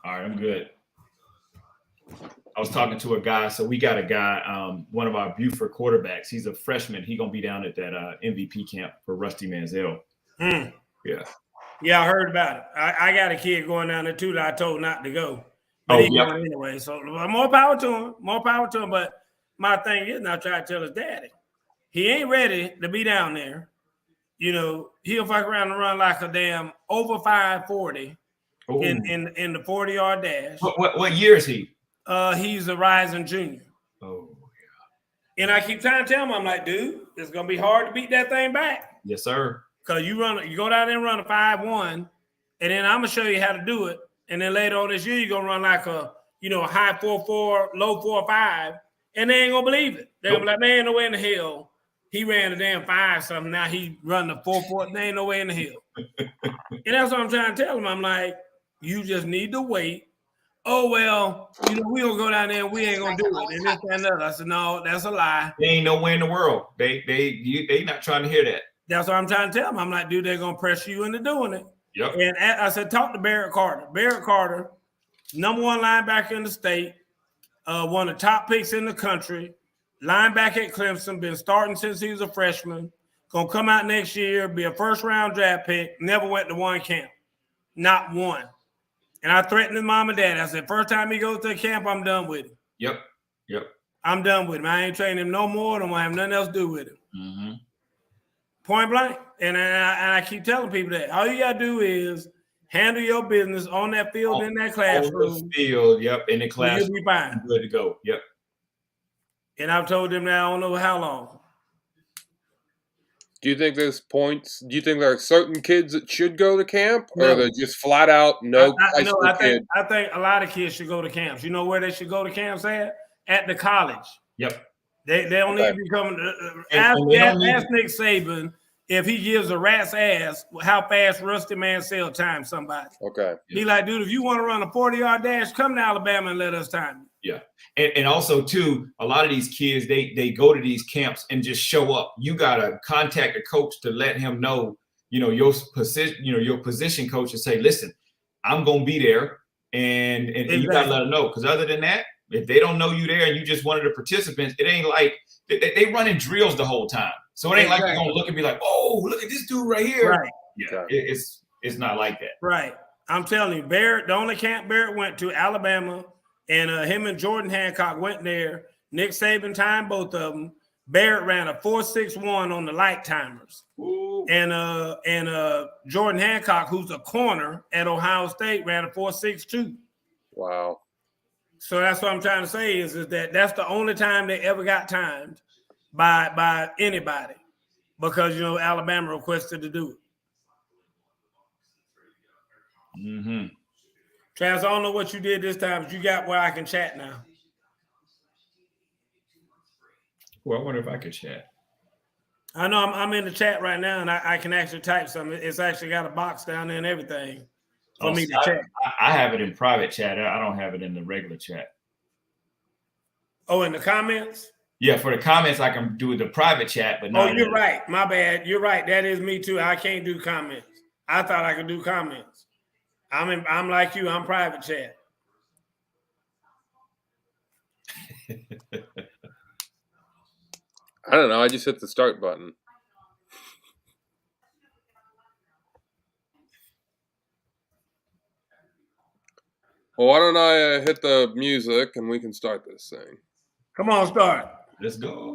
All right, I'm good. I was talking to a guy. So we got a guy, one of our Buford quarterbacks. He's a freshman. He's going to be down at that MVP camp for Rusty Manziel. Mm. Yeah. Yeah, I heard about it. I got a kid going down there too that I told not to go. But he's going anyway. So more power to him. More power to him. But my thing is, now try to tell his daddy, he ain't ready to be down there. You know, he'll fuck around and run like a damn over 540 in the 40-yard dash. What year is he? He's a rising junior. Oh, yeah. And I keep trying to tell him, I'm like, dude, it's gonna be hard to beat that thing back. Yes, sir. Because you go down there and run a 5-1, and then I'm gonna show you how to do it. And then later on this year, you're gonna run like a high 4.4, low 4.5, and they ain't gonna believe it. They're gonna be like, man, no way in the hell. He ran a damn 5 something. Now he run the 4.4. There ain't no way in the hell. And that's what I'm trying to tell him. I'm like, you just need to wait. Oh, well, we gonna go down there and we ain't gonna do it. And this and that. I said, no, that's a lie. There ain't no way in the world. They not trying to hear that. That's what I'm trying to tell them. I'm like, dude, they're gonna press you into doing it. Yep. And I said, talk to Barrett Carter. Barrett Carter, number 1 linebacker in the state, one of the top picks in the country, linebacker at Clemson, been starting since he was a freshman, gonna come out next year, be a first-round draft pick, never went to one camp. Not one. And I threatened his mom and dad. I said, first time he goes to a camp, I'm done with him. Yep. I'm done with him. I ain't training him no more. I don't want to have nothing else to do with him. Mm-hmm. Point blank. And I keep telling people that. All you got to do is handle your business on that field, in that classroom. On the field, yep, in the classroom. You'll be fine. Good to go, yep. And I've told them that I don't know how long. Do you think there's points? Do you think there are certain kids that should go to camp, or they're just flat out no? I think a lot of kids should go to camps. You know where they should go to camps at? At the college. Yep. They don't need to be coming. Ask Nick Saban if he gives a rat's ass how fast Rusty Manziel times somebody. Okay. Be like, dude, if you want to run a 40-yard dash, come to Alabama and let us time you. Yeah. And also, too, a lot of these kids, they go to these camps and just show up. You got to contact the coach to let him know, your position coach, and say, listen, I'm going to be there. And exactly. You got to let them know. Because other than that, if they don't know you there and you just one of the participants, it ain't like they running drills the whole time. So it ain't like you're going to look and be like, oh, look at this dude right here. Right. Yeah, it's not like that. Right. I'm telling you, Barrett, the only camp Barrett went to, Alabama, and him and Jordan Hancock went there. Nick Saban timed both of them. Barrett ran a 4.61 on the light timers. Ooh. And Jordan Hancock, who's a corner at Ohio State, ran a 4.62. Wow. So that's what I'm trying to say is that that's the only time they ever got timed by anybody, because Alabama requested to do it. Mm-hmm. Travis, I don't know what you did this time, but you got where I can chat now. Well, I wonder if I could chat. I know I'm in the chat right now, and I can actually type something. It's actually got a box down there and everything for me to chat. I have it in private chat. I don't have it in the regular chat. Oh, in the comments? Yeah, for the comments, I can do the private chat, but not. Oh, you're right. My bad. You're right. That is me too. I can't do comments. I thought I could do comments. I'm like you. I'm private chat. I don't know. I just hit the start button. Well, why don't I hit the music and we can start this thing? Come on, start. Let's go.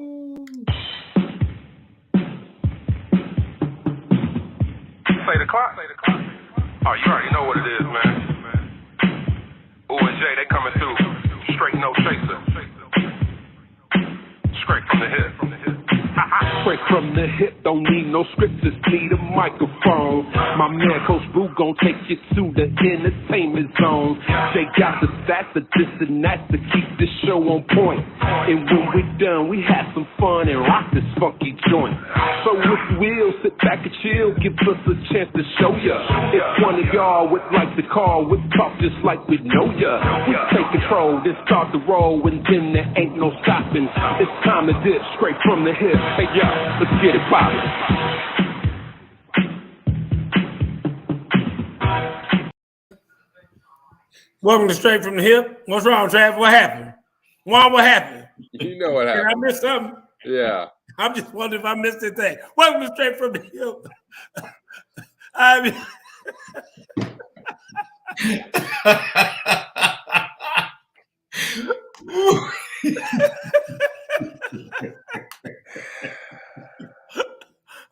Play the clock. Oh, you already know what it is, man. Ooh and Jay, they coming through. Straight no chaser. Straight from the hip. Straight from the hip, don't need no script, just need a microphone. My man Coach Boo gon' take you to the entertainment zone. They got the stats of this and that to keep this show on point. And when we done, we have some fun and rock this funky joint. So if you will, sit back and chill, give us a chance to show ya. If one of y'all would like to call, we'll talk just like we know ya. We take control, then start the roll, and then there ain't no stopping. It's time to dip straight from the hip. Hey, yo, let's get it poppin'. Welcome to Straight from the Hip. What's wrong, Travis? What happened? Juan, what happened? You know what Did I happened. miss something? Yeah. I'm just wondering if I missed anything. Welcome to Straight from the Hip. I mean,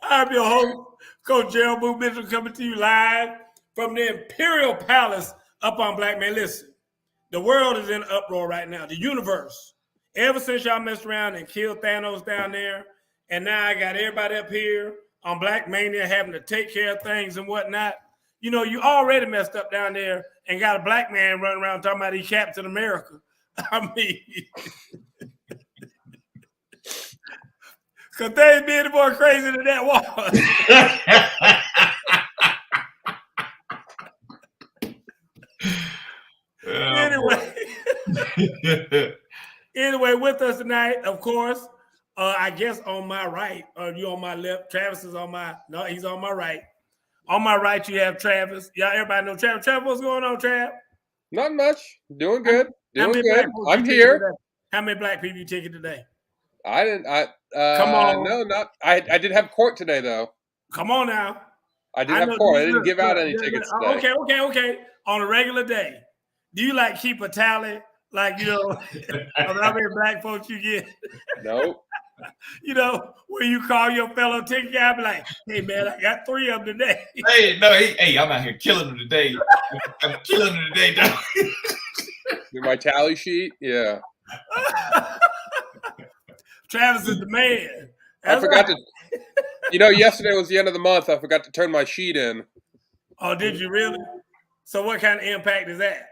I'm your host, Coach Gerald Boo Mitchell, coming to you live from the Imperial Palace up on Black Man. Listen, the world is in uproar right now. The universe. Ever since y'all messed around and killed Thanos down there, and now I got everybody up here on Black Mania having to take care of things and whatnot. You know, you already messed up down there and got a black man running around talking about he Captain America. I mean, because they ain't being more crazy than that was. Anyway, with us tonight, of course, I guess on my right, or you on my left, Travis is on my, no, he's on my right. On my right, you have Travis. Y'all, everybody know Travis. Travis, what's going on, Trav? Not much. Doing good. How Doing many good. black I'm here. today? How many black people you taking today? I didn't. Come on. No, not. I did have court today though. Come on now. I did have court. I didn't give out any look, tickets today. Okay. On a regular day, do you like keep a tally? Like, you know, of how many black folks you get? Nope. You know, when you call your fellow ticket guy, be like, hey, man, I got 3 of them today. Hey, no, hey, I'm out here killing them today. I'm killing them today, dog. My tally sheet, yeah. Travis is the man. I forgot to, you know, yesterday was the end of the month. I forgot to turn my sheet in. Oh, did you really? So what kind of impact is that?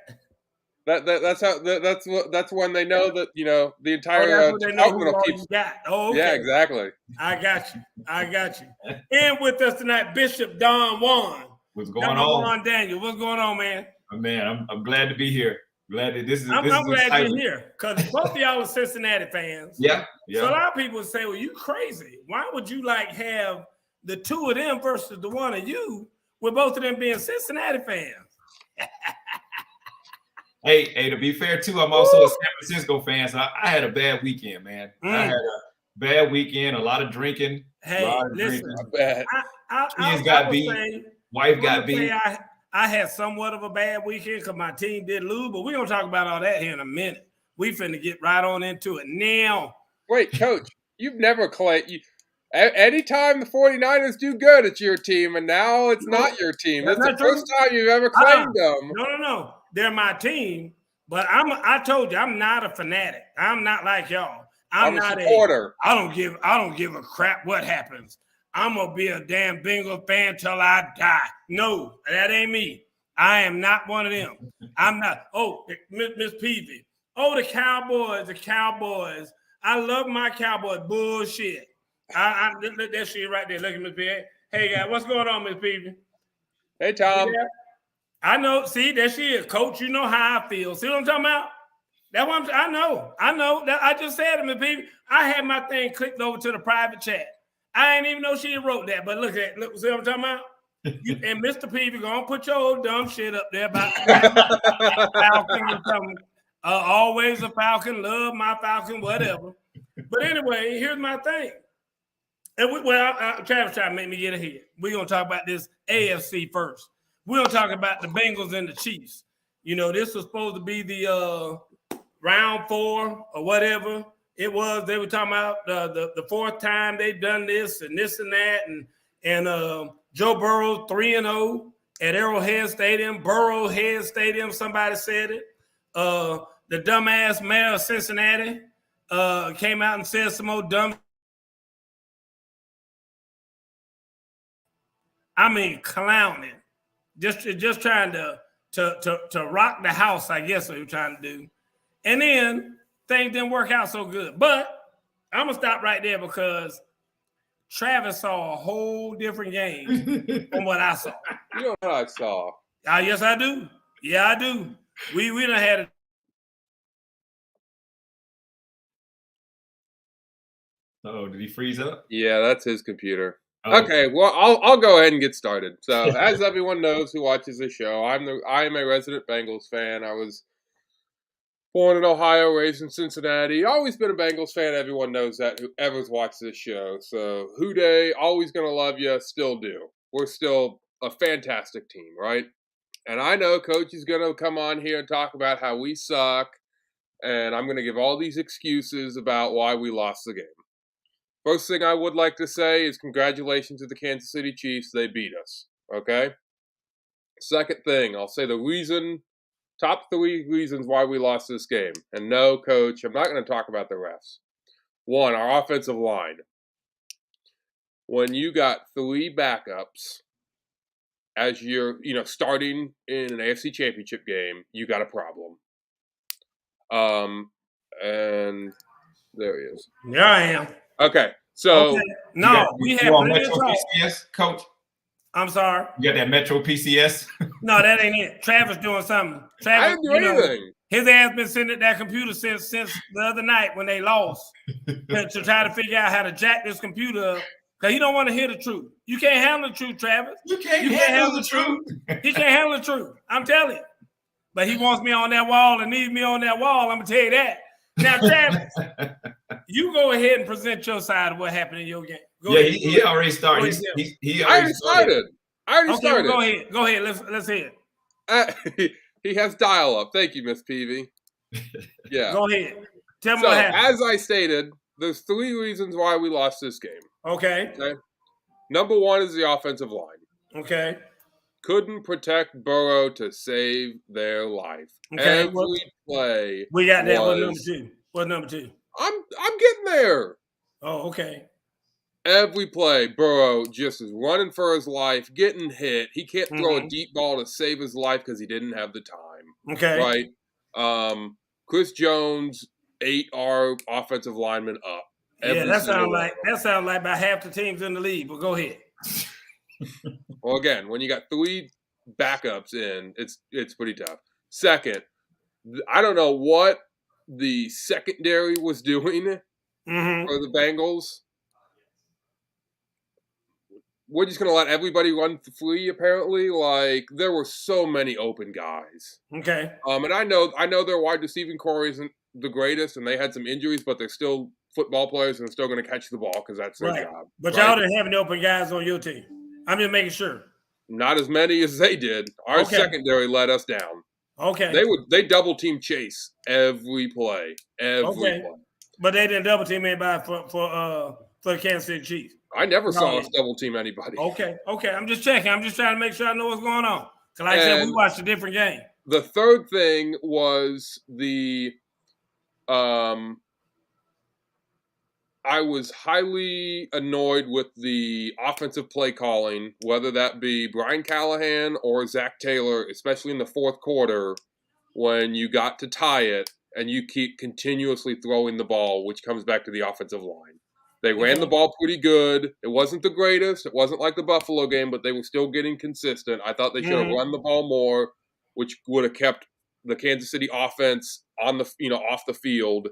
That's when they know that, you know, the entire department will keep. Oh, okay. Yeah, exactly. I got you. And with us tonight, Bishop Don Juan. What's going on? Juan Daniel, what's going on, man? Oh, man, I'm glad to be here. Glad that I'm glad you're here because both of y'all are Cincinnati fans. Yeah. So a lot of people say, "Well, you crazy? Why would you like have the 2 of them versus the 1 of you, with both of them being Cincinnati fans?" Hey, to be fair too, I'm also a San Francisco fan, so I had a bad weekend, man. I had a bad weekend, a lot of drinking. Hey, listen, Kids got beat, wife got beat. I had somewhat of a bad weekend because my team did lose, but we're gonna talk about all that here in a minute. We finna get right on into it now. Wait, Coach, you've never claimed. Anytime the 49ers do good, it's your team, and now it's not your team. That's the first time you've ever claimed them. No. They're my team, but I told you, I'm not a fanatic. I'm not like y'all. I'm not a supporter. I don't give a crap what happens. I'm gonna be a damn Bengal fan till I die. No, that ain't me. I am not one of them. I'm not. Oh, Miss Peavy. Oh, the Cowboys. I love my Cowboys. Bullshit. Look that shit right there. Look at Miss Peavy. Hey, guys, what's going on, Miss Peavy? Hey, Tom. Yeah. I know. See, there she is, Coach. You know how I feel. See what I'm talking about? That's what I know. That I just said to Miss Peavy. I had my thing clicked over to the private chat. I didn't even know she wrote that, but look, see what I'm talking about? And Mr. Peavy gonna put your old dumb shit up there about Falcon or something. Always a Falcon, love my Falcon, whatever. But anyway, here's my thing. And Travis trying to make me get ahead. We're gonna talk about this AFC first. We're gonna talk about the Bengals and the Chiefs. You know, this was supposed to be the round 4 or whatever. It was. They were talking about the 4th time they've done this and that, and Joe Burrow 3-0 at Arrowhead Stadium. Somebody said it. The dumbass mayor of Cincinnati came out and said some more dumb. I mean, clowning, just trying to rock the house. I guess what you're trying to do, and then things didn't work out so good. But I'm gonna stop right there because Travis saw a whole different game from what I saw. You know what I saw? Yes, I do. Yeah, I do. We done had it. Oh, did he freeze up? Yeah, that's his computer. Okay, well, I'll go ahead and get started. So, as everyone knows who watches the show, I am a resident Bengals fan. I was born in Ohio, raised in Cincinnati. Always been a Bengals fan. Everyone knows that. Whoever's watched this show. So, Houday, always gonna love you. Still do. We're still a fantastic team, right? And I know Coach is gonna come on here and talk about how we suck, and I'm gonna give all these excuses about why we lost the game. First thing I would like to say is congratulations to the Kansas City Chiefs. They beat us, okay? Second thing, I'll say top 3 reasons why we lost this game. And no, Coach, I'm not going to talk about the refs. 1, our offensive line. When you got 3 backups as you're, starting in an AFC Championship game, you got a problem. And there he is. There I am. Okay, so no, we had plenty of talk. PCS, Coach. I'm sorry. You got that Metro PCS? No, that ain't it. Travis doing something. Travis, I didn't do anything. His ass been sitting at that computer since the other night when they lost to try to figure out how to jack this computer up because he don't want to hear the truth. You can't handle the truth, Travis. You can't handle the truth. He can't handle the truth. I'm telling you. But he wants me on that wall and needs me on that wall. I'm gonna tell you that. Now, Travis, you go ahead and present your side of what happened in your game. He already started. He already started. I already started. Well, go ahead. Let's hear it. He has dial-up. Thank you, Miss Peavy. Yeah. Go ahead. Tell me what happened. As I stated, there's 3 reasons why we lost this game. Okay. Number 1 is the offensive line. Okay. Couldn't protect Burrow to save their life. Okay. Every play. We got that. What's number 2? What's number 2? I'm getting there. Oh, okay. Every play, Burrow just is running for his life, getting hit. He can't throw a deep ball to save his life because he didn't have the time. Okay. Right? Chris Jones ate our offensive lineman up. Yeah, that sounds like about half the teams in the league. But go ahead. Well, again, when you got 3 backups in, it's pretty tough. Second, I don't know what the secondary was doing for the Bengals. We're just going to let everybody run free, apparently. Like, there were so many open guys. Okay. And I know their wide receiving core isn't the greatest, and they had some injuries, but they're still football players and still going to catch the ball because that's their job. But y'all didn't have any open guys on your team. I'm just making sure. Not as many as they did. Our secondary let us down. Okay. They double team Chase every play. Every play. But they didn't double team anybody for the Kansas City Chiefs. I never saw us double team anybody. Okay. I'm just checking. I'm just trying to make sure I know what's going on. Because like I said, we watched a different game. The third thing was I was highly annoyed with the offensive play calling, whether that be Brian Callahan or Zach Taylor, especially in the fourth quarter, when you got to tie it and you keep continuously throwing the ball, which comes back to the offensive line. They ran the ball pretty good. It wasn't the greatest. It wasn't like the Buffalo game, but they were still getting consistent. I thought they should have run the ball more, which would have kept the Kansas City offense on the off the field.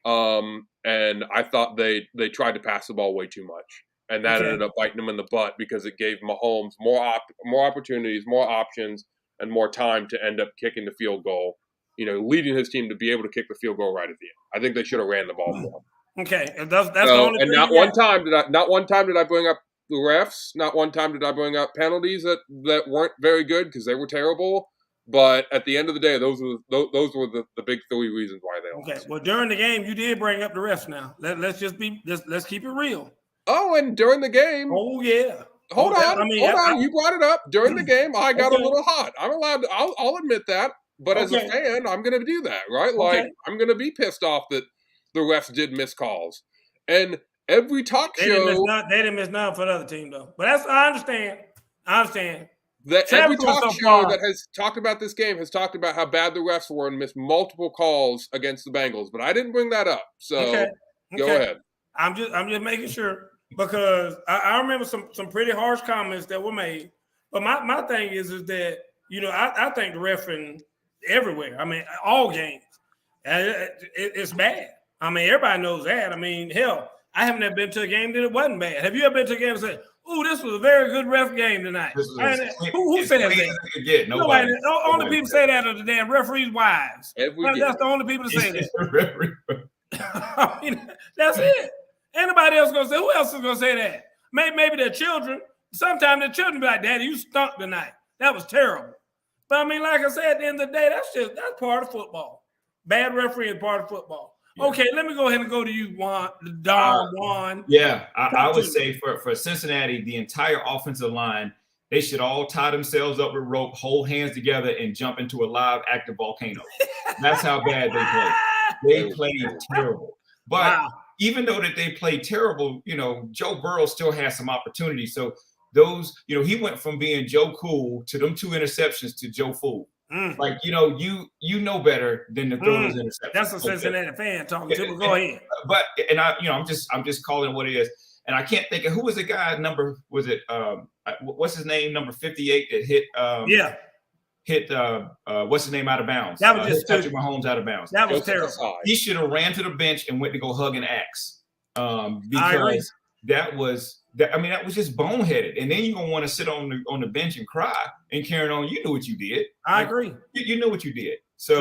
And I thought they tried to pass the ball way too much, and that ended up biting them in the butt because it gave Mahomes more opportunities, more options, and more time to end up kicking the field goal. Leading his team to be able to kick the field goal right at the end. I think they should have ran the ball more. Okay, and that's the only thing. And not one time did I bring up the refs. Not one time did I bring up penalties that weren't very good because they were terrible. But at the end of the day, those were the big 3 reasons why they lost. Okay. Well, during the game, you did bring up the refs. Now let's keep it real. Oh, and during the game. Oh yeah. Hold on. You brought it up during the game. I got a little hot. I'm allowed to. I'll admit that. But as a fan, I'm going to do that, right? Like I'm going to be pissed off that the refs did miss calls, and every talk show they didn't miss none for the other team though. But I understand. That every talk show that has talked about this game has talked about how bad the refs were and missed multiple calls against the Bengals, but I didn't bring that up. So go ahead. I'm just making sure because I remember some pretty harsh comments that were made. But my thing is that I think the refereeing everywhere. I mean, all games, it's bad. I mean, everybody knows that. I mean, hell, I haven't ever been to a game that it wasn't bad. Have you ever been to a game and said, ooh, this was a very good ref game tonight. Who says that? Nobody. Only people say that are the damn referees' wives. That's the only people that say that. I mean, that's it. Anybody else gonna say? Who else is gonna say that? Maybe their children. Sometimes their children be like, "Daddy, you stunk tonight. That was terrible." But I mean, like I said, at the end of the day, that's part of football. Bad referee is part of football. Yeah. Okay, let me go ahead and go to you, Juan. Yeah, I would say for Cincinnati, the entire offensive line, they should all tie themselves up with rope, hold hands together, and jump into a live active volcano. That's how bad they played. They played terrible. But even though that they played terrible, Joe Burrow still has some opportunities. So those, he went from being Joe Cool to them 2 interceptions to Joe Fool. Like, you know better than to throw those interceptions. That's a Cincinnati fan talking to me. Go ahead. But I'm just calling it what it is. And I can't think of who was the guy what's his name, number 58 that hit what's his name out of bounds. That was just Patrick Mahomes out of bounds. That was terrible. He should have ran to the bench and went to go hug an axe. Because that was just boneheaded. And then you're gonna want to sit on the bench and cry and carry on. You knew what you did. I agree. You knew what you did. So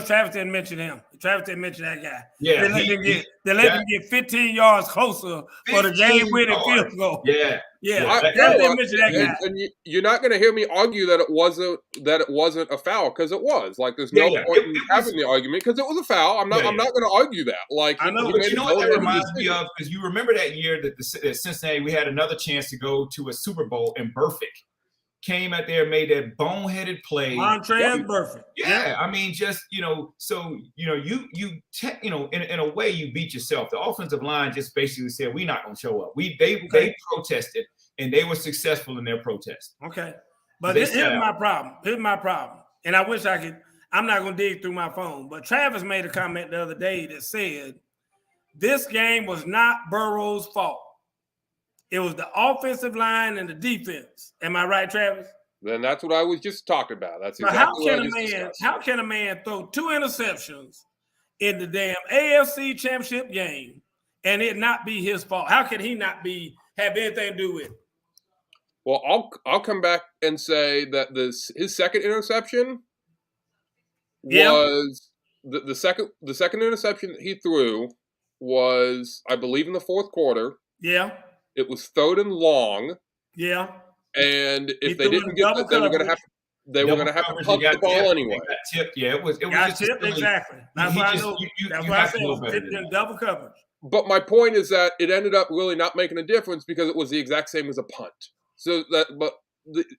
Travis didn't mention him. Travis didn't mention that guy. Yeah, they let him get 15 yards closer for the game-winning field goal. Yeah. Travis didn't mention that guy. And you're not going to hear me argue that it wasn't a foul, because it was. Like, there's no point in having the argument, because it was a foul. I'm not going to argue that. Like, I know, but you know what that reminds me of? Because you remember that year that Cincinnati, we had another chance to go to a Super Bowl, and Burfict came out there, made that boneheaded play. Montrez Burfict. Yeah, I mean, just so in a way, you beat yourself. The offensive line just basically said, "We're not going to show up." They protested, and they were successful in their protest. Okay, but here's my problem. And I wish I could. I'm not going to dig through my phone, but Travis made a comment the other day that said this game was not Burrow's fault. It was the offensive line and the defense. Am I right, Travis? Then that's what I was just talking about. That's exactly how can a man throw 2 interceptions in the damn AFC Championship game and it not be his fault? How can he not have anything to do with it? Well, I'll come back and say that his second interception was the second interception that he threw was, I believe, in the fourth quarter. Yeah. It was 3rd and long. Yeah. And if they didn't get that, they were going to have to pump the ball anyway. Tipped. Yeah, it was tipped, exactly. That's why I know. That's why I said it was tipped in double coverage. But my point is that it ended up really not making a difference because it was the exact same as a punt. So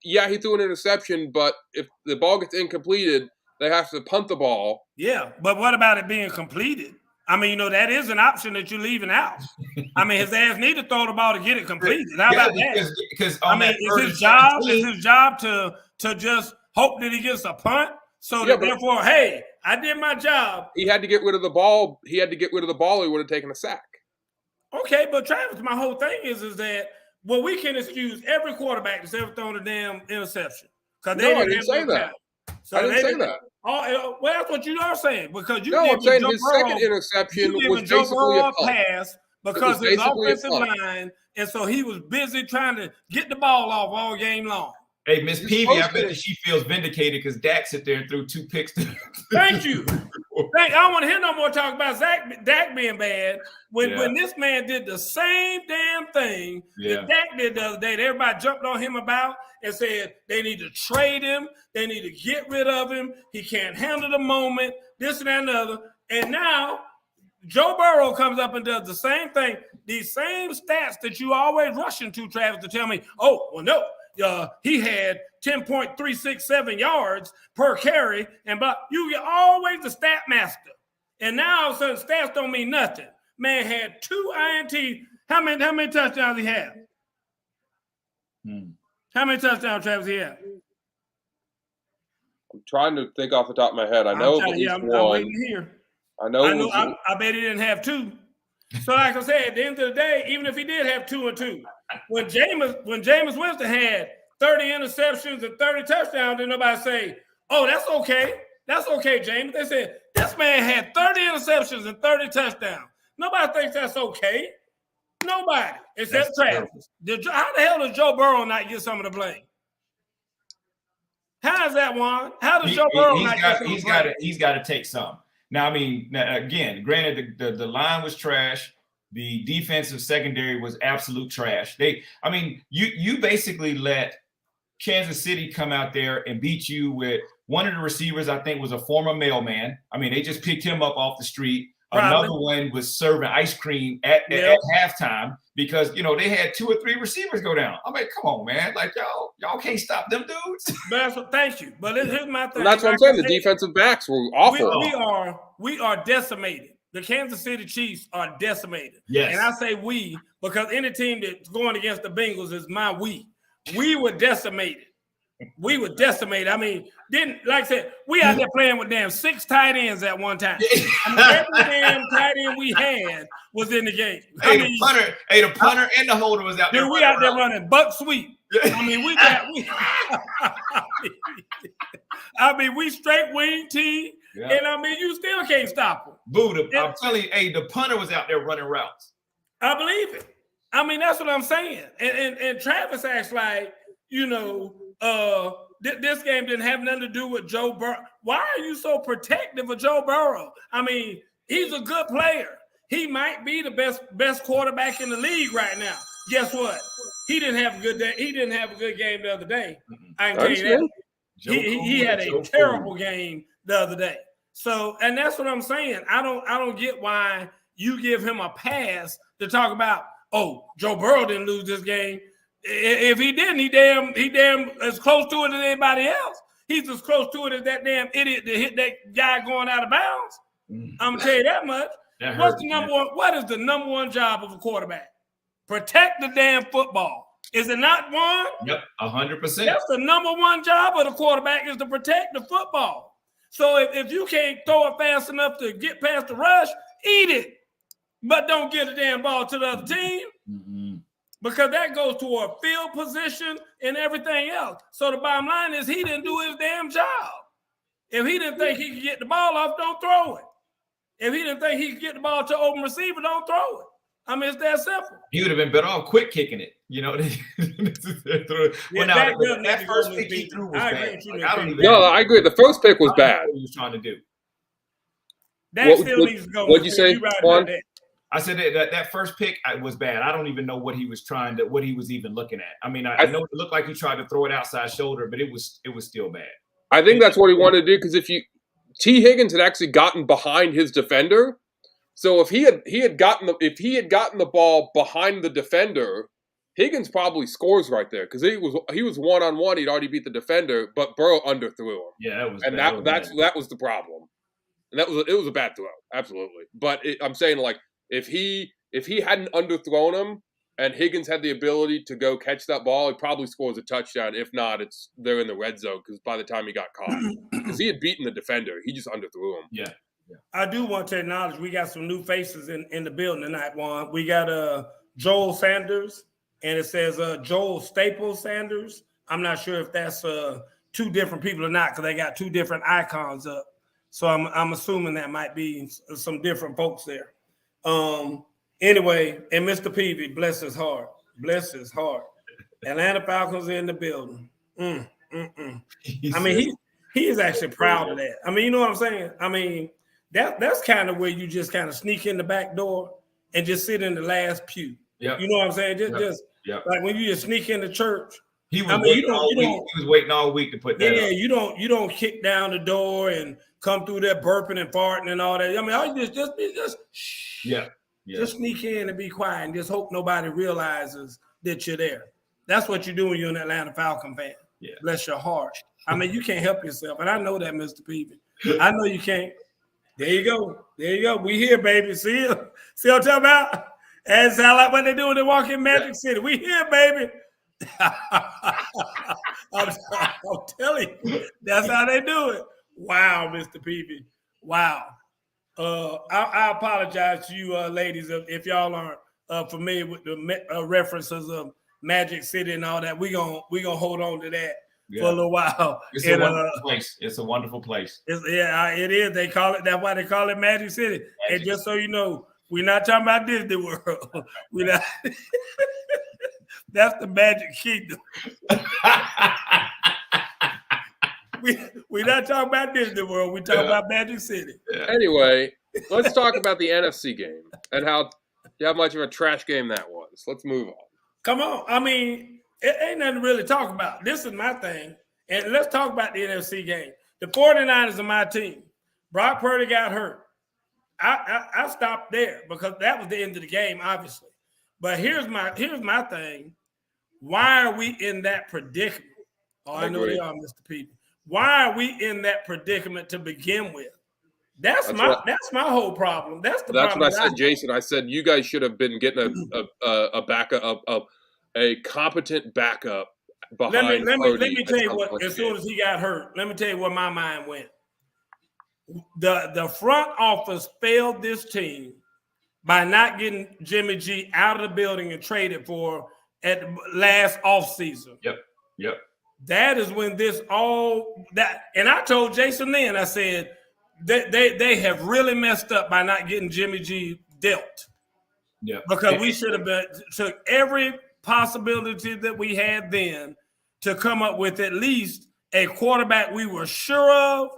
he threw an interception, but if the ball gets incompleted, they have to punt the ball. Yeah, but what about it being completed? I mean, that is an option that you're leaving out. I mean, his ass need to throw the ball to get it completed. How about that? Because is his job to just hope that he gets a punt? So therefore, hey, I did my job. He had to get rid of the ball. He would have taken a sack. Okay, but Travis, my whole thing is that we can excuse every quarterback that's ever thrown a damn interception. I didn't say that. I didn't say that. Well, that's what you are saying, because I'm saying his second interception was basically a pass because of his offensive line, and so he was busy trying to get the ball off all game long. Hey, Miss Peavy, I bet that she feels vindicated because Dak sit there and threw 2 picks. Thank you. I don't want to hear no more talk about Dak being bad. When this man did the same damn thing that Dak did the other day, that everybody jumped on him about and said they need to trade him, they need to get rid of him, he can't handle the moment, this and that and the other. And now Joe Burrow comes up and does the same thing, these same stats that you always rushing to, Travis, to tell me, he had 10.367 yards per carry, but you're always the stat master. And now all of a sudden stats don't mean nothing. Man had 2 INT. How many touchdowns he had? How many touchdowns, Travis, he had? I'm trying to think off the top of my head. I know at least one. I'm waiting here. I bet he didn't have 2. So like I said, at the end of the day, even if he did have 2 and 2, when Jameis Winston had 30 interceptions and 30 touchdowns, then nobody say, "Oh, that's okay. That's okay, Jameis." They said, "This man had 30 interceptions and 30 touchdowns." Nobody thinks that's okay. Nobody except That's Travis. How the hell does Joe Burrow not get some of the blame? How is that, Juan? How does Joe Burrow not get some of the blame? He's got to take some. Now, I mean, again, granted, the line was trash. The defensive secondary was absolute trash. You basically let Kansas City come out there and beat you with one of the receivers, I think, was a former mailman. I mean, they just picked him up off the street. Probably. Another one was serving ice cream at halftime because, they had 2 or 3 receivers go down. I'm like, come on, man. Like, y'all can't stop them dudes. Thank you. But here's my thing. Well, that's what I'm saying. The defensive backs were awful. We are decimated. The Kansas City Chiefs are decimated. Yes. And I say we because any team that's going against the Bengals is my we. We were decimated. We were decimated. I mean, like I said, we out there playing with damn 6 tight ends at one time. I mean, every damn tight end we had was in the game. The punter and the holder was out there. Dude, we out there running buck sweep. I mean, we straight wing T, and I mean, you still can't stop them. Boo, I'm telling you, the punter was out there running routes. I believe it. I mean, that's what I'm saying. And Travis acts like, this game didn't have nothing to do with Joe Burrow. Why are you so protective of Joe Burrow? I mean, he's a good player. He might be the best quarterback in the league right now. Guess what? He didn't have a good day. He didn't have a good game the other day. I can tell you that. He had a terrible game the other day. So, and that's what I'm saying. I don't get why you give him a pass to talk about, Joe Burrow didn't lose this game. If he didn't, he damn as close to it as anybody else. He's as close to it as that damn idiot that hit that guy going out of bounds. I'm gonna tell you that much. What is the number one job of a quarterback? Protect the damn football. Is it not one? Yep, 100%. That's the number one job of the quarterback is to protect the football. So if you can't throw it fast enough to get past the rush, eat it. But don't get a damn ball to the other team. Mm-hmm. Because that goes toward field position and everything else. So the bottom line is he didn't do his damn job. If he didn't think he could get the ball off, don't throw it. If he didn't think he could get the ball to open receiver, don't throw it. I mean, it's that simple. He would have been better off quick kicking it. That first pick he threw was bad. I agree. The first pick was bad. What he was trying to do. That still needs to go. What'd you say, Juan? I said that first pick was bad. I don't even know what he was even looking at. I mean, I know it looked like he tried to throw it outside shoulder, but it was still bad. I think that's what he wanted to do because T. Higgins had actually gotten behind his defender. So if he had gotten the ball behind the defender, Higgins probably scores right there because he was 1-on-1. He'd already beat the defender, but Burrow underthrew him. Yeah, that was. And bad. that was the problem. And it was a bad throw, absolutely. But I'm saying like if he hadn't underthrown him and Higgins had the ability to go catch that ball, he probably scores a touchdown. If not, they're in the red zone because by the time he got caught, because he had beaten the defender, he just underthrew him. Yeah. I do want to acknowledge we got some new faces in the building tonight, Juan. We got Joel Sanders, and it says Joel Staples Sanders. I'm not sure if that's 2 different people or not because they got 2 different icons up. So I'm assuming that might be some different folks there. Anyway, and Mr. Peavy, bless his heart. Bless his heart. Atlanta Falcons in the building. I mean, he is actually proud of that. I mean, you know what I'm saying? I mean, that's kind of where you just kind of sneak in the back door and just sit in the last pew. Yep. You know what I'm saying? Just like when you just sneak into church. He was waiting all week to put that up. You don't kick down the door and come through there burping and farting and all that. I mean, all you just shh. Yeah. Just sneak in and be quiet and just hope nobody realizes that you're there. That's what you do when you're an Atlanta Falcon fan. Yeah. Bless your heart. I mean, you can't help yourself. And I know that, Mr. Peavy. I know you can't. There you go. We here, baby. See what I'm talking about? And sound like what they do when they walk in Magic City. We here, baby. I'm telling you, that's how they do it. Wow, Mr. Peavy. Wow. I apologize to you ladies if y'all aren't familiar with the references of Magic City and all that. We gonna hold on to that for a little while. It's a wonderful place. It's a wonderful place. It is. They call it. That's why they call it Magic City. And just so you know, We're not talking about Disney World. We're not. That's the Magic Kingdom. We're not talking about Disney World. We're talking about Magic City. Anyway, let's talk about the NFC game and how much of a trash game that was. Let's move on. Come on. I mean, it ain't nothing to really talk about. This is my thing. And let's talk about the NFC game. The 49ers are my team. Brock Purdy got hurt. I stopped there because that was the end of the game, obviously. But here's my thing. Why are we in that predicament? Oh, I know they are, Mr. Peter. Why are we in that predicament to begin with? That's my whole problem. That's problem. What I said, Jason. I said you guys should have been getting a backup, a competent backup behind. Let me tell you what. As soon as he got hurt, let me tell you where my mind went. The front office failed this team by not getting Jimmy G out of the building and traded for at the last offseason. Yep. That is when and I told Jason then, I said they have really messed up by not getting Jimmy G dealt. Yeah. Because we should have took every possibility that we had then to come up with at least a quarterback we were sure of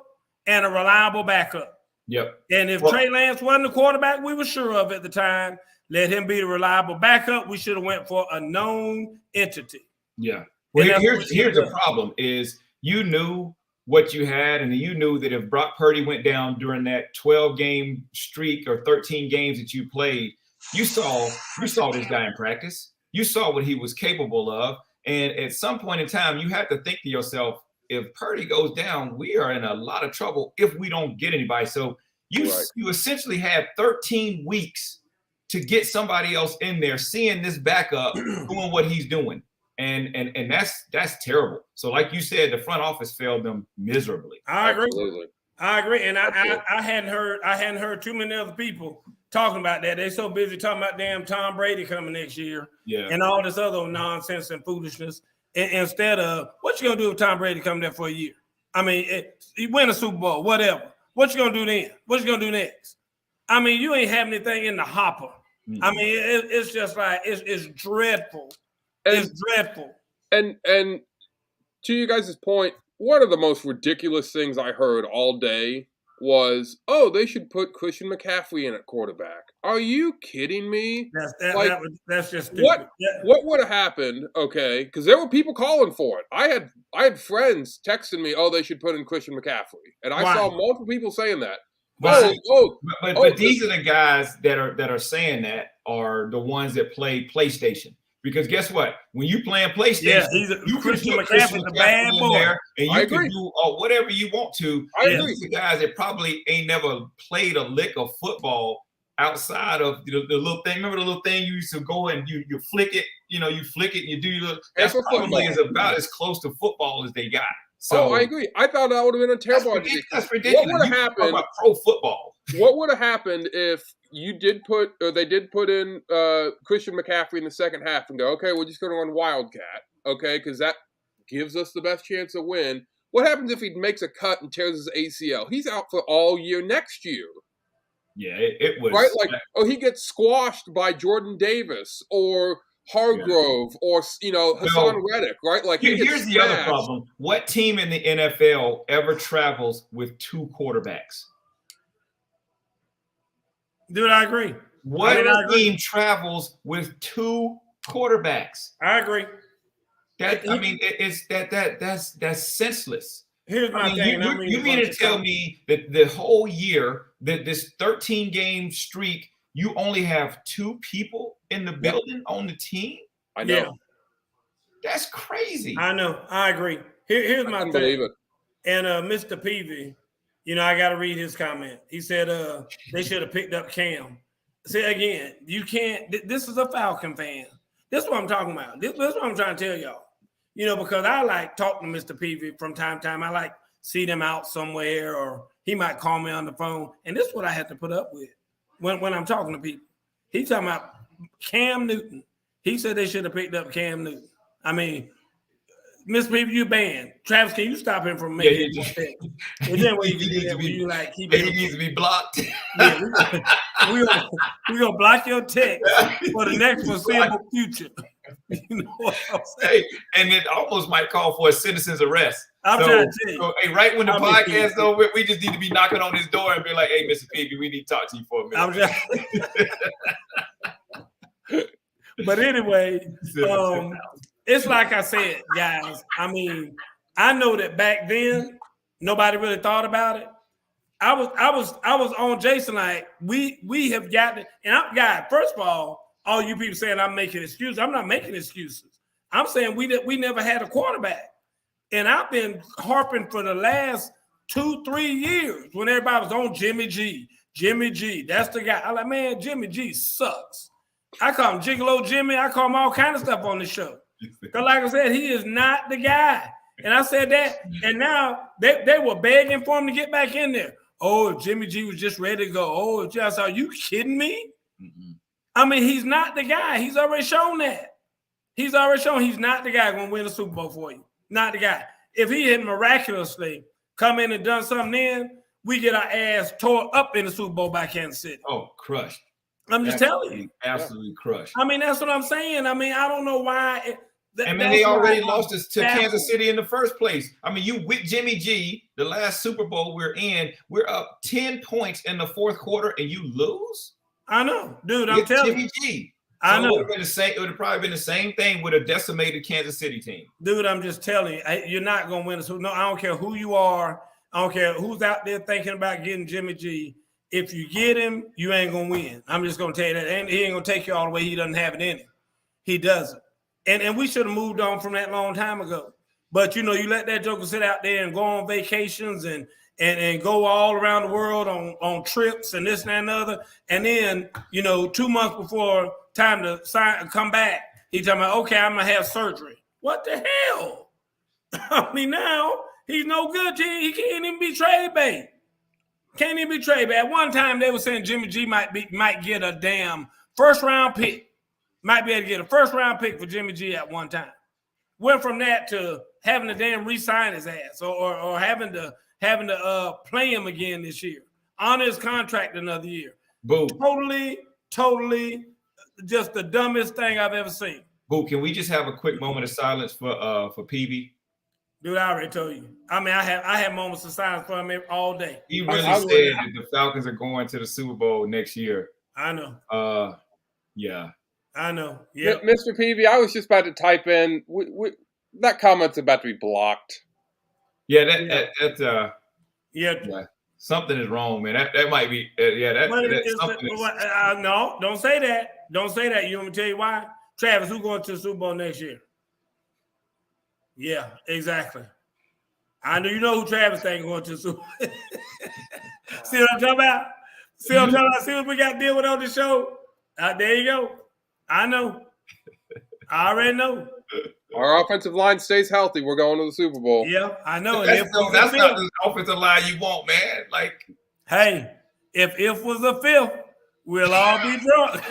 and a reliable backup. Yep. And if Trey Lance wasn't the quarterback we were sure of at the time, let him be the reliable backup. We should have went for a known entity. Yeah. Well, here's the problem is you knew what you had, and you knew that if Brock Purdy went down during that 12-game streak or 13 games that you played, you saw this guy in practice. You saw what he was capable of. And at some point in time, you have to think to yourself, if Purdy goes down, we are in a lot of trouble if we don't get anybody. So you essentially had 13 weeks to get somebody else in there, seeing this backup doing what he's doing. And that's terrible. So like you said, the front office failed them miserably. I agree. Absolutely. I agree. And I hadn't heard too many other people talking about that. They're so busy talking about damn Tom Brady coming next year and all this other nonsense and foolishness. Instead of what you gonna do if Tom Brady come there for a year? I mean, you win a Super Bowl, whatever. What you gonna do then? What you gonna do next? I mean, you ain't have anything in the hopper. I mean, it's just like it's dreadful. It's dreadful. And to you guys' point, one of the most ridiculous things I heard all day was, oh, they should put Christian McCaffrey in at quarterback. Are you kidding me? That's just stupid. What would have happened? Okay, because there were people calling for it. I had friends texting me, oh, they should put in Christian McCaffrey, and I saw multiple people saying that. But these are the guys that are saying that are the ones that play PlayStation. Because guess what? When you playing PlayStation, you Christian McCaffrey's a bad boy, there, and you can do whatever you want to. These are guys that probably ain't never played a lick of football outside of the little thing. Remember the little thing you used to go and you flick it, you flick it and you do your little. That's probably is about as close to football as they got. So I agree. I thought that would have been a terrible idea. That's ridiculous. What would have happened? About pro football. What would have happened if they did put in Christian McCaffrey in the second half and go, okay, we're just going to run Wildcat, okay, because that gives us the best chance to win. What happens if he makes a cut and tears his ACL? He's out for all year next year. Yeah, it was right. Like, he gets squashed by Jordan Davis or Hargrove or Hassan Reddick, right? Like, here's the other problem: what team in the NFL ever travels with two quarterbacks? Dude, I agree. What team travels with two quarterbacks? I agree. That's senseless. Here's my thing. You mean to tell me that the whole year, that this 13-game streak, you only have two people in the building on the team? I know. Yeah. That's crazy. I know. I agree. Here's my thing. Believe it. And Mr. Peavy, I got to read his comment. He said they should have picked up Cam. See, again, you can't. This is a Falcon fan. This is what I'm talking about. This is what I'm trying to tell y'all. Because I like talking to Mr. Peavy from time to time. I like see them out somewhere, or he might call me on the phone. And this is what I have to put up with when I'm talking to people. He's talking about Cam Newton. He said they should have picked up Cam Newton. I mean, Miss Peavy, you banned. Travis, can you stop him from making Yeah, text? Is there a way you can do that when you like keep he needs to be blocked. Yeah, we gonna block your text for the next foreseeable future. You know what I'm saying? Hey, and it almost might call for a citizen's arrest. I'm trying to tell you. So, hey, right when the podcast is over, we just need to be knocking on his door and be like, "Hey, Mr. Peavy, we need to talk to you for a minute." But anyway, it's like I said, guys. I mean, I know that back then nobody really thought about it. I was on Jason like we have got to, and I'm guys. First of all you people saying I'm making excuses. I'm not making excuses. I'm saying we never had a quarterback, and I've been harping for the last 2-3 years when everybody was on Jimmy G. Jimmy G, that's the guy. I'm like, man, Jimmy G sucks. I call him Gigolo Jimmy. I call him all kind of stuff on the show. Because like I said, he is not the guy. And I said that. And now they were begging for him to get back in there. Oh, Jimmy G was just ready to go. Oh, just are you kidding me? Mm-hmm. I mean, he's not the guy. He's already shown that. He's already shown he's not the guy going to win the Super Bowl for you. Not the guy. If he had miraculously come in and done something then, we get our ass tore up in the Super Bowl by Kansas City. Oh, crushed. I'm just telling you. Absolutely crushed. I mean, that's what I'm saying. I mean, I don't know why. And then they already lost us to Kansas City in the first place. I mean, you with Jimmy G, the last Super Bowl we're in, we're up 10 points in the fourth quarter and you lose? I know. Dude, I'm telling you. Jimmy G. I know. It would have probably been the same thing with a decimated Kansas City team. Dude, I'm just telling you, you're not going to win the Super Bowl. No, I don't care who you are. I don't care who's out there thinking about getting Jimmy G. If you get him, you ain't going to win. I'm just going to tell you that. And he ain't going to take you all the way. He doesn't have it in him. He doesn't. And we should have moved on from that long time ago. But, you know, you let that joker sit out there and go on vacations and go all around the world on trips and this and that and other. And then, you know, 2 months before time to come back, he's talking about, okay, I'm going to have surgery. What the hell? I mean, now he's no good. He can't even be trade bait. Can't even be trade bait. At one time, they were saying Jimmy G might get a damn first-round pick. Might be able to get a first-round pick for Jimmy G at one time. Went from that to having to damn re-sign his ass or having to play him again this year. Honor his contract another year. Boo. Totally just the dumbest thing I've ever seen. Boo, can we just have a quick moment of silence for Peavy? Dude, I already told you. I mean, I have moments of silence for him all day. He really said that the Falcons are going to the Super Bowl next year. I know. Yeah. I know. Yeah, Mr. Peavy, I was just about to type in. That comment's about to be blocked. Yeah, something is wrong, man. That might be. No, don't say that. Don't say that. You want me to tell you why? Travis, who's going to the Super Bowl next year? Yeah, exactly. I know you know who Travis think going to the Super Bowl. See what I'm talking about? See what we got to deal with on the show? There you go. I know. I already know. Our offensive line stays healthy. We're going to the Super Bowl. Yeah, I know. That's not the offensive line you want, man. Like, hey, if was a fifth, we'll all be drunk.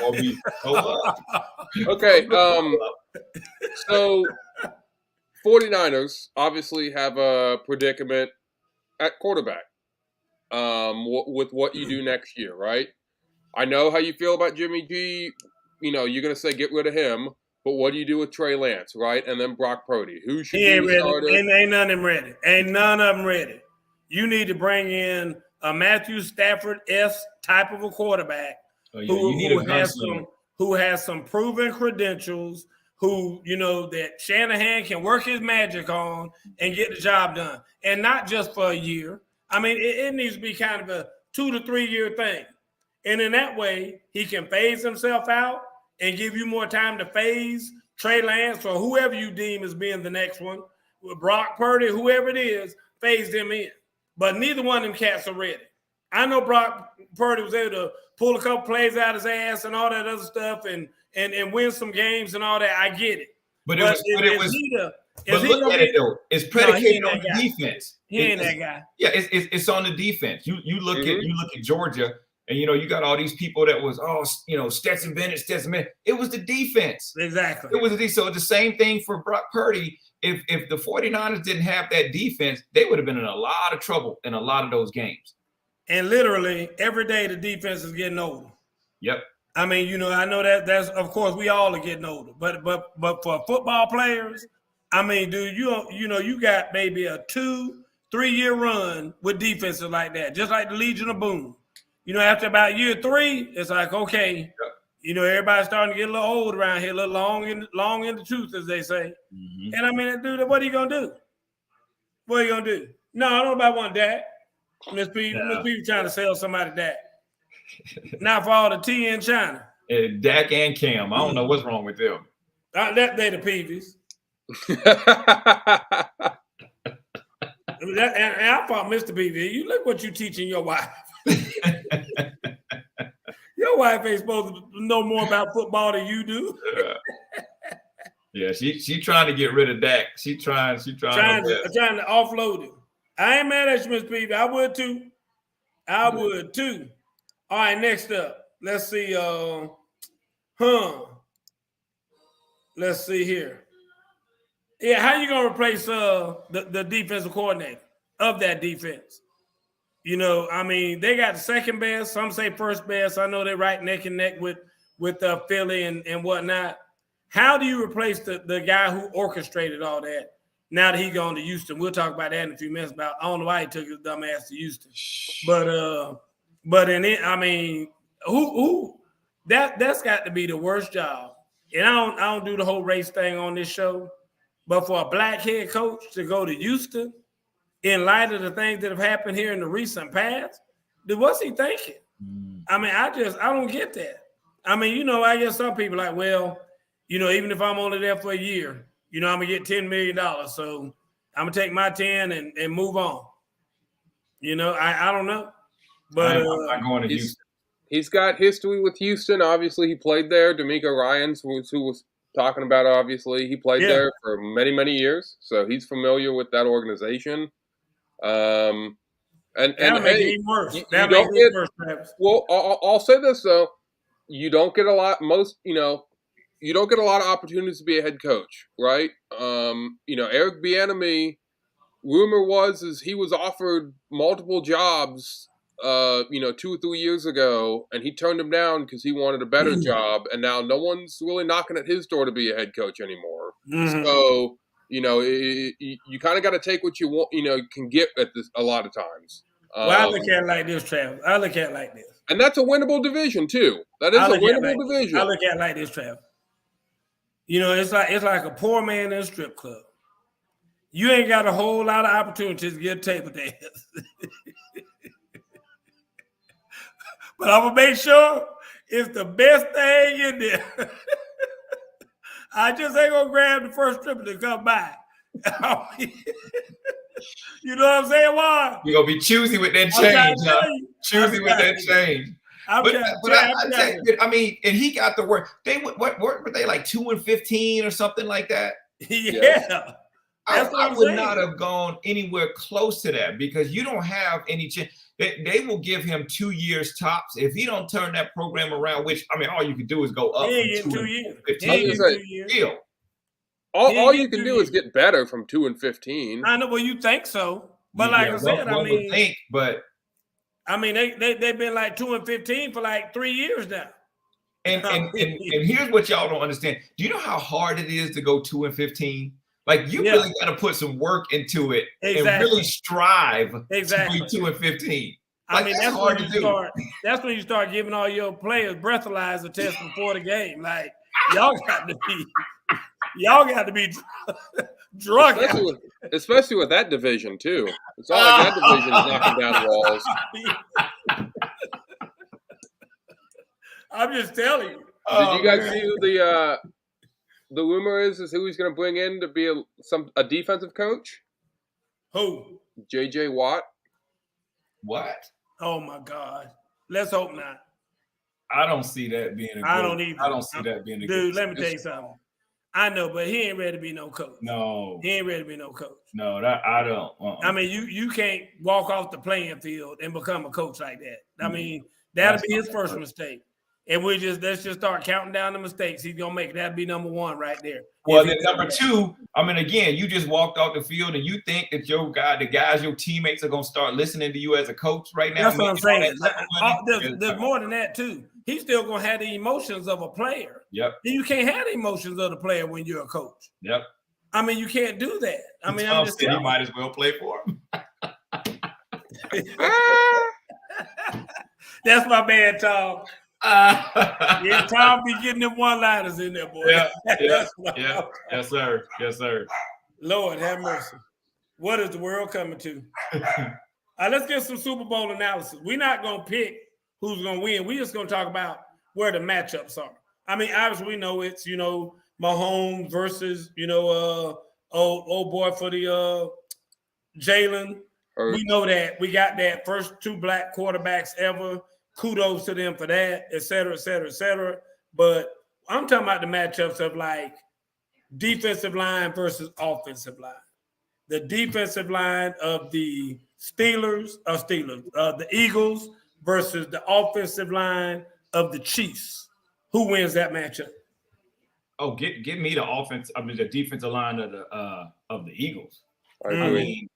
Okay. So 49ers obviously have a predicament at quarterback with what you do next year, right? I know how you feel about Jimmy G. You know, you're going to say get rid of him, but what do you do with Trey Lance, right? And then Brock Purdy. Who should be the starter? Ain't none of them ready. Ain't none of them ready. You need to bring in a Matthew Stafford-esque type of a quarterback who has some proven credentials, who, you know, that Shanahan can work his magic on and get the job done. And not just for a year. I mean, it needs to be kind of a 2 to 3 year thing. And in that way, he can phase himself out and give you more time to phase Trey Lance or whoever you deem as being the next one. With Brock Purdy, whoever it is, phase them in. But neither one of them cats are ready. I know Brock Purdy was able to pull a couple plays out of his ass and all that other stuff and win some games and all that. I get it. But look at it though. It's predicated on the defense. He ain't that guy. Yeah, it's on the defense. You look at Georgia. And, you got all these people that was, Stetson Bennett. It was the defense. Exactly. It was so the same thing for Brock Purdy. If the 49ers didn't have that defense, they would have been in a lot of trouble in a lot of those games. And literally every day the defense is getting older. Yep. I mean, I know that's, of course, we all are getting older, but for football players, I mean, dude, you got maybe a 2-3 year run with defenses like that, just like the Legion of Boom. After about year 3, it's like, okay, yep. Everybody's starting to get a little old around here, a little long in the tooth, as they say. Mm-hmm. And I mean, dude, what are you gonna do? What are you gonna do? No, I don't know about one Dak. Miss P trying to sell somebody Dak. Not for all the tea in China. Dak and Cam. I don't know what's wrong with them. That they the Peeveys. And I thought, Mr. Peavy, you look what you teaching your wife. Your wife ain't supposed to know more about football than you do. Yeah, she trying to get rid of Dak. She trying to offload him. I ain't mad at you, Mr. Peavy. I would too. All right, next up. Let's see. Let's see here. Yeah, how you gonna replace the defensive coordinator of that defense? I mean, they got the second best. Some say first best. I know they're right neck and neck with Philly and whatnot. How do you replace the guy who orchestrated all that? Now that he's gone to Houston, we'll talk about that in a few minutes. I don't know why he took his dumb ass to Houston, but in it, I mean, who that's got to be the worst job. And I don't do the whole race thing on this show, but for a black head coach to go to Houston, in light of the things that have happened here in the recent past, what's he thinking? I mean, I don't get that. I mean, I guess some people are like, well, even if I'm only there for a year, I'm gonna get $10 million. So I'm gonna take my 10 and move on. I don't know. But I'm not going to Houston. He's got history with Houston. Obviously, he played there. D'Amico Ryans, who was talking about, obviously, he played there for many, many years. So he's familiar with that organization. And make it even worse. Well, I'll say this though, you don't get a lot. You don't get a lot of opportunities to be a head coach, right? Eric Bieniemy, rumor is he was offered multiple jobs, 2 or 3 years ago, and he turned them down because he wanted a better job, and now no one's really knocking at his door to be a head coach anymore. Mm-hmm. So. You kind of got to take what you want, can get at this a lot of times. I look at it like this, Travis. I look at it like this. And that's a winnable division, too. That is a winnable division. I look at it like this, Travis. It's like a poor man in a strip club. You ain't got a whole lot of opportunities to get a table dance. But I'm going to make sure it's the best thing in there. I just ain't gonna grab the first stripper to come by. You know what I'm saying? Why? You're gonna be choosy with that change, huh? Choosy with that change. I mean, and he got the work. They what were they like 2-15 or something like that? Yeah. I would not have gone anywhere close to that because you don't have any chance. They will give him 2 years tops. If he don't turn that program around, which, I mean, all you can do is go up. In 2 years. All you can do is get better from 2-15. I know, well, you think so. But like I said, I mean, they've been like 2-15 for like 3 years now. And here's what y'all don't understand. Do you know how hard it is to go 2-15? Like you really got to put some work into it and really strive to be 2-15. I mean, that's hard to do. That's when you start giving all your players breathalyzer tests before the game. Like y'all got to be drunk. Especially with that division too. It's all like that division is knocking down walls. I'm just telling you. Did you guys see who the rumor is who he's going to bring in to be a defensive coach? Who? J.J. Watt. What? Oh my God! Let's hope not. I don't see that being. I don't either. I don't see that being. Dude, let me tell you something. I know, but he ain't ready to be no coach. No, he ain't ready to be no coach. No, that I don't. I mean, you can't walk off the playing field and become a coach like that. I mean, That'll be his first mistake. And let's just start counting down the mistakes he's gonna make. That'd be number one right there. Well, then number two, I mean, again, you just walked off the field and you think that your teammates are gonna start listening to you as a coach right now. That's what I'm saying. There's more than that too. He's still gonna have the emotions of a player. Yep. You can't have the emotions of the player when you're a coach. Yep. I mean, you can't do that. I mean, I'm just saying, you might as well play for him. That's my man, Tom. Yeah, Tom be getting them one-liners in there, boy. Yeah. Yes, sir. Yes, sir. Lord have mercy. What is the world coming to? Let's get some Super Bowl analysis. We're not going to pick who's going to win. We're just going to talk about where the matchups are. I mean, obviously, we know it's, Mahomes versus, old boy for the Jalen. We know that. We got that first 2 black quarterbacks ever. Kudos to them for that, et cetera, et cetera, et cetera. But I'm talking about the matchups of like defensive line versus offensive line. The defensive line of the the Eagles versus the offensive line of the Chiefs. Who wins that matchup? Oh, give me the offense. I mean, the defensive line of the Eagles. I mean,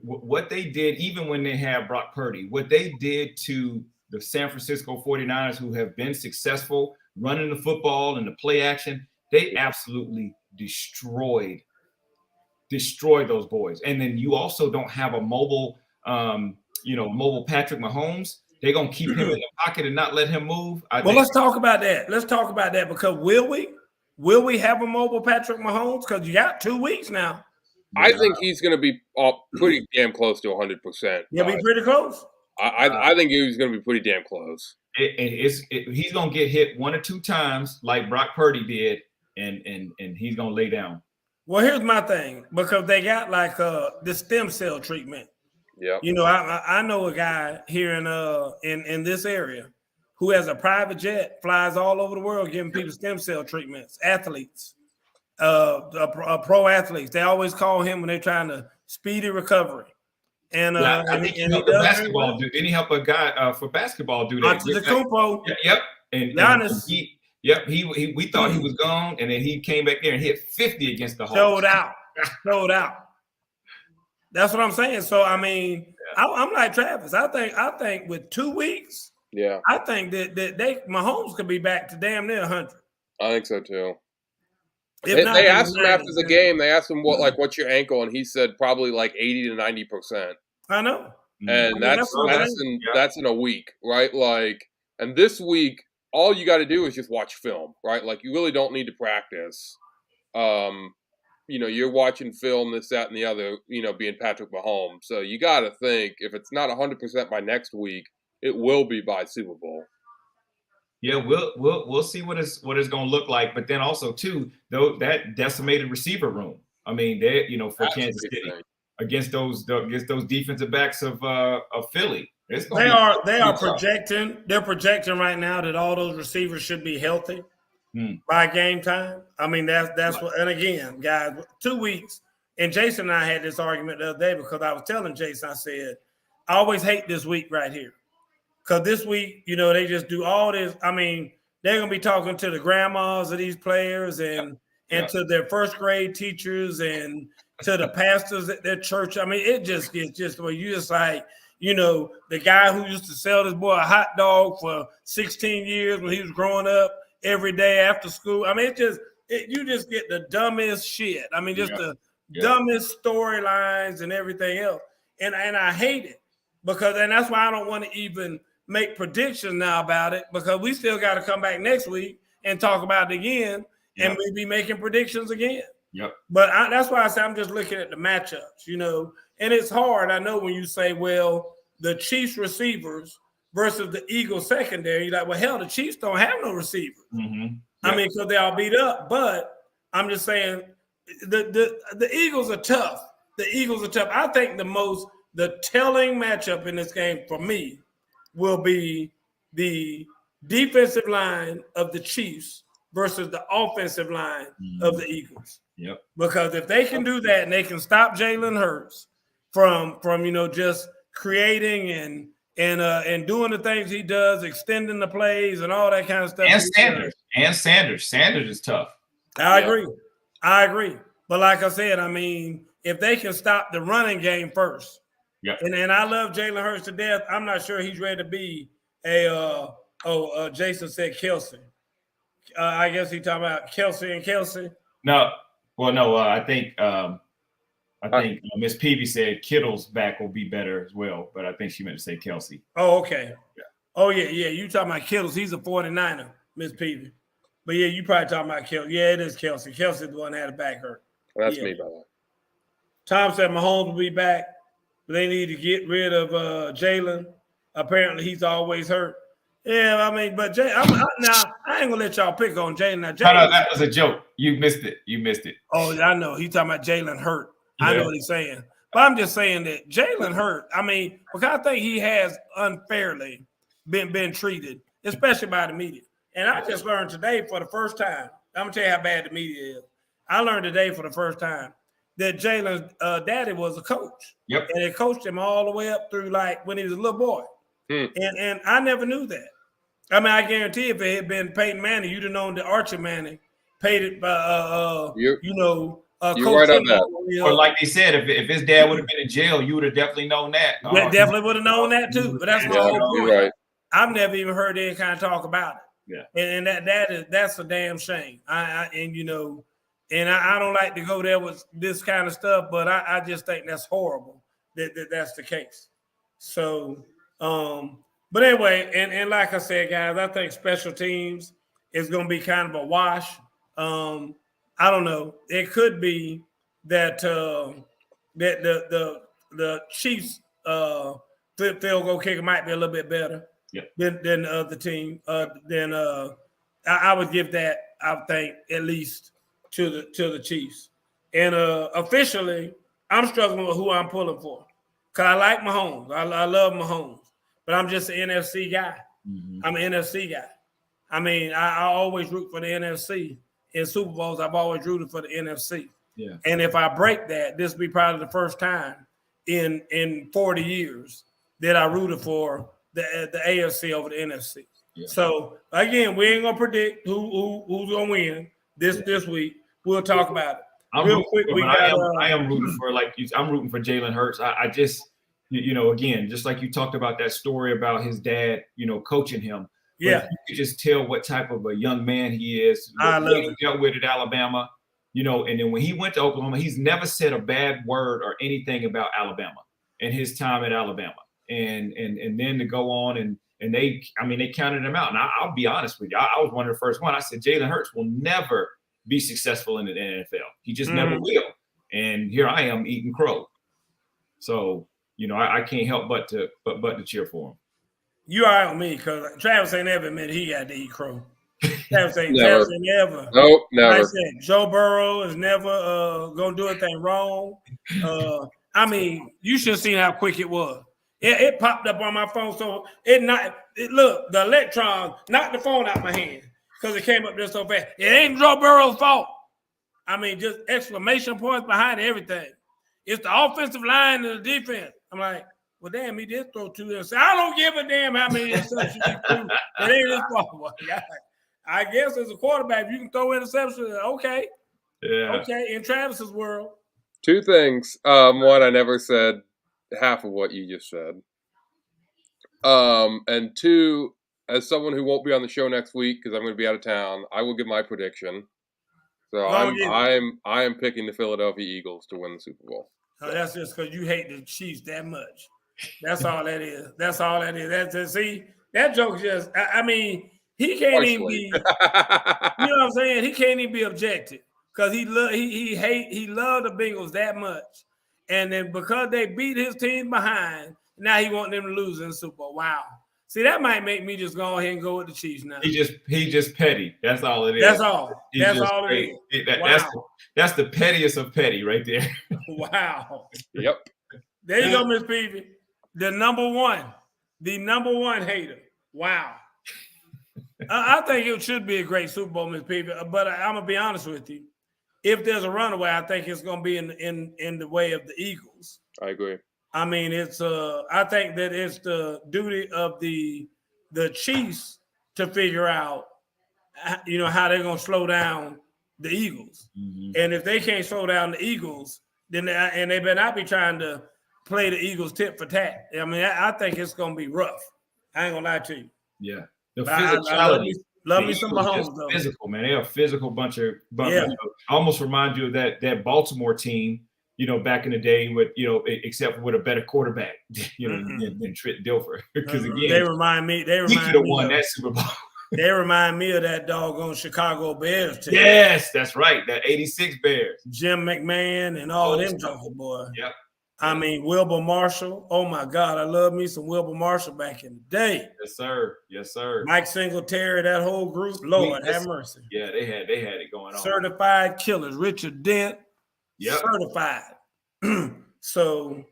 what they did, even when they had Brock Purdy, what they did to the San Francisco 49ers, who have been successful running the football and the play action, they absolutely destroyed those boys. And then you also don't have a mobile Patrick Mahomes. They're going to keep him in the pocket and not let him move. Let's talk about that. Let's talk about that, because will we have a mobile Patrick Mahomes? Because you got 2 weeks now. I think he's going to be pretty damn close to 100%. He'll be pretty close. I think he's going to be pretty damn close. He's going to get hit 1 or 2 times like Brock Purdy did, and he's going to lay down. Well, here's my thing, because they got like the stem cell treatment. Yeah. I know a guy here in this area who has a private jet, flies all over the world giving people stem cell treatments, athletes. Pro athletes. They always call him when they're trying to speedy recovery. And I think he helped the basketball dude. Didn't he help a guy for basketball do that? Antetokounmpo. Yep. And Giannis. We thought he was gone, and then he came back there and hit 50 against the Hawks. Showed out. That's what I'm saying. So I mean, I'm like Travis. I think with 2 weeks, I think that Mahomes could be back to damn near 100. I think so too. They asked him after the game. They asked him what's your ankle, and he said probably like 80 to 90%. I know, and that's in a week, right? Like, and this week, all you got to do is just watch film, right? Like, you really don't need to practice. You're watching film, this, that, and the other. Being Patrick Mahomes, so you got to think if it's not 100% by next week, it will be by Super Bowl. Yeah, we'll see what it's going to look like, but then also too, though, that decimated receiver room. I mean, they for Kansas City against those defensive backs of Philly. They are projecting. They're projecting right now that all those receivers should be healthy by game time. I mean, that's what. And again, guys, 2 weeks. And Jason and I had this argument the other day, because I was telling Jason, I said, I always hate this week right here. Because this week, they just do all this. I mean, they're going to be talking to the grandmas of these players and to their first grade teachers and to the pastors at their church. I mean, it just gets where you just like, the guy who used to sell this boy a hot dog for 16 years when he was growing up every day after school. I mean, you just get the dumbest shit. I mean, just the dumbest storylines and everything else. And I hate it, and that's why I don't want to even make predictions now about it, because we still got to come back next week and talk about it again, and maybe making predictions again. Yep. But that's why I say I'm just looking at the matchups, and it's hard. I know when you say, well, the Chiefs receivers versus the Eagles secondary, you're like, well, hell, the Chiefs don't have no receivers. Mm-hmm. Yep. I mean, because they all beat up. But I'm just saying the Eagles are tough. The Eagles are tough. I think the telling matchup in this game for me will be the defensive line of the Chiefs versus the offensive line of the Eagles. Yep. Because if they can do that and they can stop Jalen Hurts from just creating and doing the things he does, extending the plays and all that kind of stuff. And Sanders is tough. I agree. But like I said, I mean, if they can stop the running game first, and I love Jalen Hurts to death. I'm not sure he's ready to be Jason said Kelsey. I guess he talking about Kelsey and Kelsey. No, well, no. I think Miss Peavy said Kittle's back will be better as well, but I think she meant to say Kelsey. Oh, okay. Yeah. Oh, yeah. You talking about Kittle's? He's a 49er, Miss Peavy. But yeah, you probably talking about Kelsey. Yeah, it is Kelsey. Kelsey's the one that had a back hurt. Well, that's me, by the way. Tom said Mahomes will be back, but they need to get rid of Jalen. Apparently, he's always hurt. Yeah, I mean, but now I ain't gonna let y'all pick on Jalen. Now, no, that was a joke. You missed it. Oh, I know. He's talking about Jalen Hurt. Yeah. I know what he's saying. But I'm just saying that Jalen Hurt, I mean, because I think he has unfairly been treated, especially by the media. And I just learned today for the first time. I'm gonna tell you how bad the media is. I learned today for the first time that Jalen's daddy was a coach. Yep. And they coached him all the way up through like when he was a little boy. And I never knew that. I mean, I guarantee if it had been Peyton Manning, you'd have known that Archie Manning paid it by, you're right on that. Or like they said, if his dad would have been in jail, you would have definitely known that. Definitely would have known that too. But that's my whole point. Right. I've never even heard any kind of talk about it. Yeah. And that's a damn shame. I don't like to go there with this kind of stuff, but I just think that's horrible that's the case. So, but anyway, and like I said, guys, I think special teams is going to be kind of a wash. I don't know. It could be that the Chiefs field goal kicker might be a little bit better than the other team. I would give that, I think, at least to the Chiefs. And officially, I'm struggling with who I'm pulling for because I like Mahomes. I love Mahomes. But I'm just an NFC guy. Mm-hmm. I'm an NFC guy. I mean, I always root for the NFC. In Super Bowls, I've always rooted for the NFC. Yeah. And if I break that, this will be probably the first time in 40 years that I rooted for the AFC over the NFC. Yeah. So, again, we ain't going to predict who's going to win this week. We'll talk about it. I am rooting for, I'm rooting for Jalen Hurts. I just – again, just like you talked about that story about his dad, coaching him. Yeah. You could just tell what type of a young man he is. I love it. He dealt with at Alabama, and then when he went to Oklahoma, he's never said a bad word or anything about Alabama and his time at Alabama. And then to go on and they counted him out. And I'll be honest with you. I was one of the first one. I said, Jalen Hurts will never be successful in the NFL. He just never will. And here I am eating crow. So, I can't help but to cheer for him. You all right with me because Travis ain't ever admitted he got to eat crow. Travis ain't never. Nope, never. Like I said, Joe Burrow is never gonna do anything wrong. I mean, you should have seen how quick it was. It popped up on my phone, so look, the electron knocked the phone out my hand because it came up there so fast. It ain't Joe Burrow's fault. I mean, just exclamation points behind everything. It's the offensive line and the defense. I'm like, well, damn, he did throw 2 interceptions. I don't give a damn how many interceptions he threw. It ain't his fault. I guess as a quarterback, if you can throw interceptions, okay. Yeah. Okay, in Travis's world. 2 things. One, I never said half of what you just said. And 2, as someone who won't be on the show next week because I'm going to be out of town, I will give my prediction. So I am picking the Philadelphia Eagles to win the Super Bowl. Oh, that's just because you hate the Chiefs that much. That's all that is. That's all that is. That's just, see, that joke just, I mean, he can't even be, you know what I'm saying? He can't even be objective because he loved the Bengals that much. And then because they beat his team behind, now he want them to lose in the Super Bowl. Wow. See, that might make me just go ahead and go with the Chiefs now. He just petty. That's all it is. That's all. That's all it is. That's the pettiest of petty right there. Wow. Yep. There you go, Miss Peavy. The number one hater. Wow. I think it should be a great Super Bowl, Miss Peavy. But I'm gonna be honest with you. If there's a runaway, I think it's gonna be in the way of the Eagles. I agree. I mean, I think that it's the duty of the Chiefs to figure out, how they're going to slow down the Eagles. Mm-hmm. And if they can't slow down the Eagles, then they better not be trying to play the Eagles tit for tat. I mean, I think it's going to be rough. I ain't going to lie to you. Yeah. The But physicality. I love me some Mahomes, though. Physical, man. They're a physical bunch of Yeah. almost remind you of that Baltimore team, back in the day with, except with a better quarterback, than Trent Dilfer. Because again, they remind me he could have won that Super Bowl. They remind me of that doggone Chicago Bears team. Yes, that's right. That 86 Bears. Jim McMahon and all them jokers, boy. Yep. I mean, Wilbur Marshall. Oh, my God. I love me some Wilbur Marshall back in the day. Yes, sir. Yes, sir. Mike Singletary, that whole group. Lord, have mercy. Yeah, they had it going on. Certified killers. Richard Dent. Yep. Certified. So,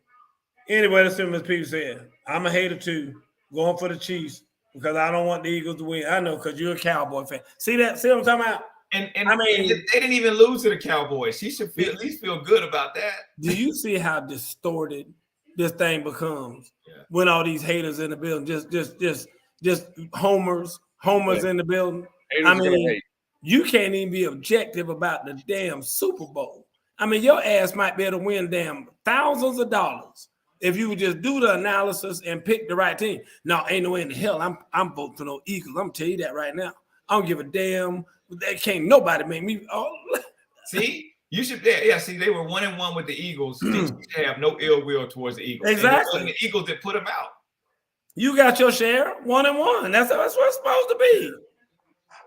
anyway, that's what Ms. P said. I'm a hater, too. Going for the Chiefs because I don't want the Eagles to win. I know because you're a Cowboy fan. See that? See what I'm talking about? And I mean, they didn't even lose to the Cowboys. She should at least feel good about that. Do you see how distorted this thing becomes when all these haters in the building? Just homers in the building. Haters I mean, you can't even be objective about the damn Super Bowl. I mean, your ass might be able to win damn thousands of dollars if you would just do the analysis and pick the right team. No, ain't no way in the hell I'm voting for no Eagles. I'm gonna tell you that right now. I don't give a damn. They can't nobody make me. See, you should. Yeah. See, they were 1-1 with the Eagles. You should have no ill will towards the Eagles. Exactly. And the Eagles that put them out. You got your share, 1-1. That's what it's supposed to be.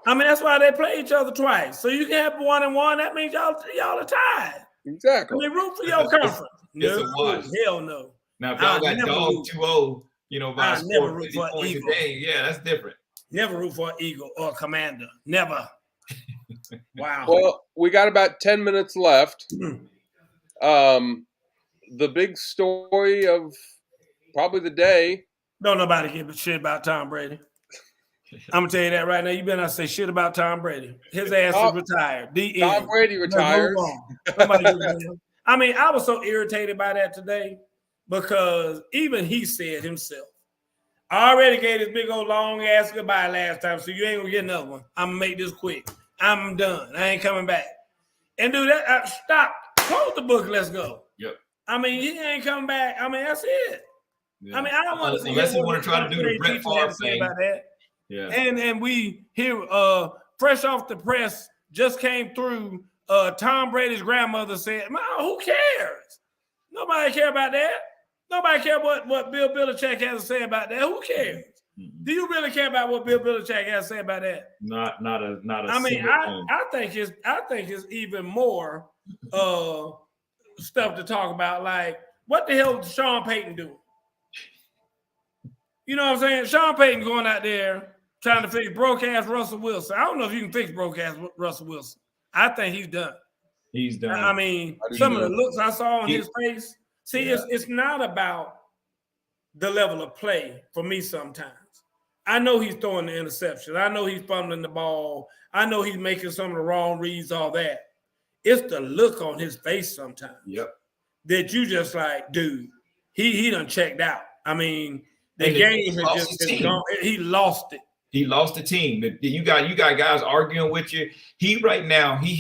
I mean, that's why they play each other twice. So you can have 1-1. That means y'all are tied. Exactly. I mean, root for your conference. No, hell no. Now, if y'all got dog 2-0, by a score of 50 points a game, yeah, that's different. Never root for an Eagle or a Commander. Never. Wow. Well, we got about 10 minutes left. The big story of probably the day. Don't nobody give a shit about Tom Brady. I'm gonna tell you that right now. You better not say shit about Tom Brady. His ass is retired. Tom Brady retired. I mean, I was so irritated by that today because even he said himself, I already gave this big old long ass goodbye last time, so you ain't gonna get another one. I'm gonna make this quick. I'm done. I ain't coming back. And do that. Stop. Close the book. Let's go. Yep. I mean, he ain't coming back. I mean, that's it. Yeah. I mean, I don't want to see unless you want to try to do the Brett Favre thing about that. Yeah. And we hear fresh off the press just came through. Tom Brady's grandmother said, "Man, who cares? Nobody care about that. Nobody care what Bill Belichick has to say about that. Who cares? Mm-hmm. Do you really care about what Bill Belichick has to say about that? Not a. I mean, I think it's even more stuff to talk about. Like, what the hell is Sean Payton doing? You know what I'm saying? Sean Payton going out there trying to fix broke-ass Russell Wilson. I don't know if you can fix broke-ass Russell Wilson. I think he's done. He's done. I mean, some of the looks I saw on his face. See, it's not about the level of play for me sometimes. I know he's throwing the interception. I know he's fumbling the ball. I know he's making some of the wrong reads, all that. It's the look on his face sometimes. Yep. That you just like, dude, he done checked out. I mean, the game has just gone. He lost it. He lost the team. You got guys arguing with you. He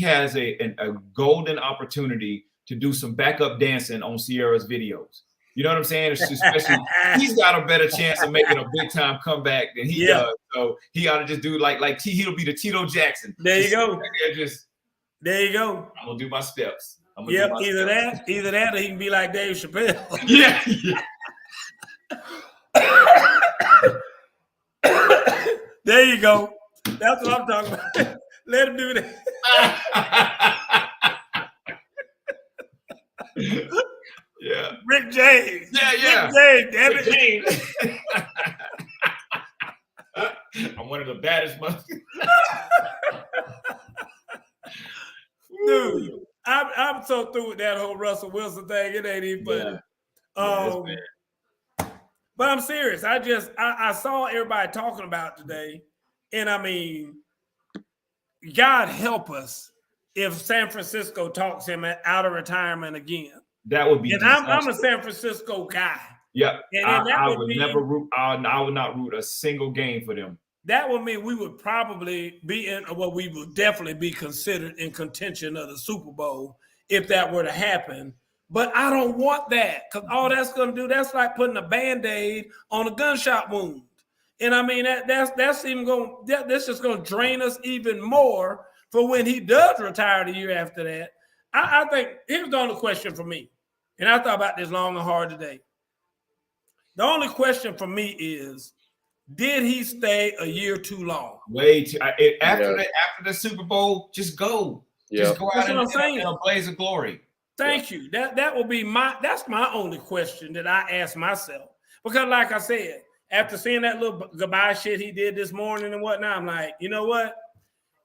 has a golden opportunity to do some backup dancing on Sierra's videos. You know what I'm saying? Especially he's got a better chance of making a big time comeback than he does. So he ought to just do like he'll be the Tito Jackson. There you go. There you go. I'm gonna do my steps. Either that, or he can be like Dave Chappelle. Yeah. There you go. That's what I'm talking about. Let him do that. Yeah. Rick James. Yeah. Rick James, damn it. James. I'm one of the baddest motherfuckers. Dude, I'm so through with that whole Russell Wilson thing. It ain't even funny. But I'm serious. I saw everybody talking about it today. And I mean, God help us if San Francisco talks him out of retirement again. That would be. And I'm a San Francisco guy. Yeah, And that I would would be, never root. I would not root a single game for them. That would mean we would probably be in, well, we would definitely be considered in contention of the Super Bowl if that were to happen. But I don't want that, because all that's going to do, that's like putting a Band-Aid on a gunshot wound. And I mean, that's even going, that's just going to drain us even more for when he does retire the year after that. I think, here's the only question for me, and I thought about this long and hard today. The only question for me is, did he stay a year too long? Way too. After the Super Bowl, just go. Yeah. Just go That's out what I'm saying. in a blaze of glory. Thank you. That will be that's my only question that I ask myself. Because like I said, after seeing that little goodbye shit he did this morning and whatnot, I'm like, you know what?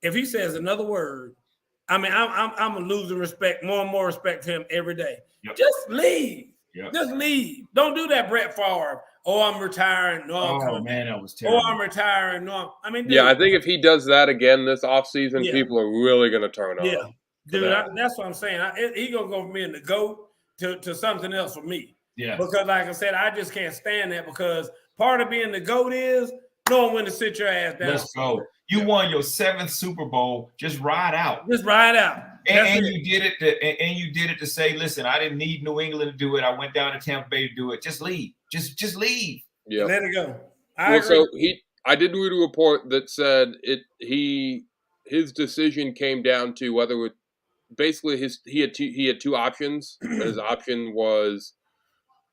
If he says another word, I mean, I'm losing respect, more and more respect for him every day. Yep. Just leave. Yep. Just leave. Don't do that, Brett Favre. Oh, I'm retiring. No, I'm coming. Man, that was terrible. Oh, I'm retiring. No, I mean, dude, Yeah, I think if he does that again this offseason, Yeah. people are really going to turn on. yeah, him. dude, that's what I'm saying. He gonna go from being the GOAT to something else for me. Yeah. Because like I said, I just can't stand that, because part of being the GOAT is knowing when to sit your ass down. Let's go. You won your 7th Super Bowl. Just ride out. Just ride out. And you did it to say, listen, I didn't need New England to do it. I went down to Tampa Bay to do it. Just leave. Just leave. Yeah. Let it go. Well, so I did read a report that said his decision came down to whether it basically he had two options. And his option was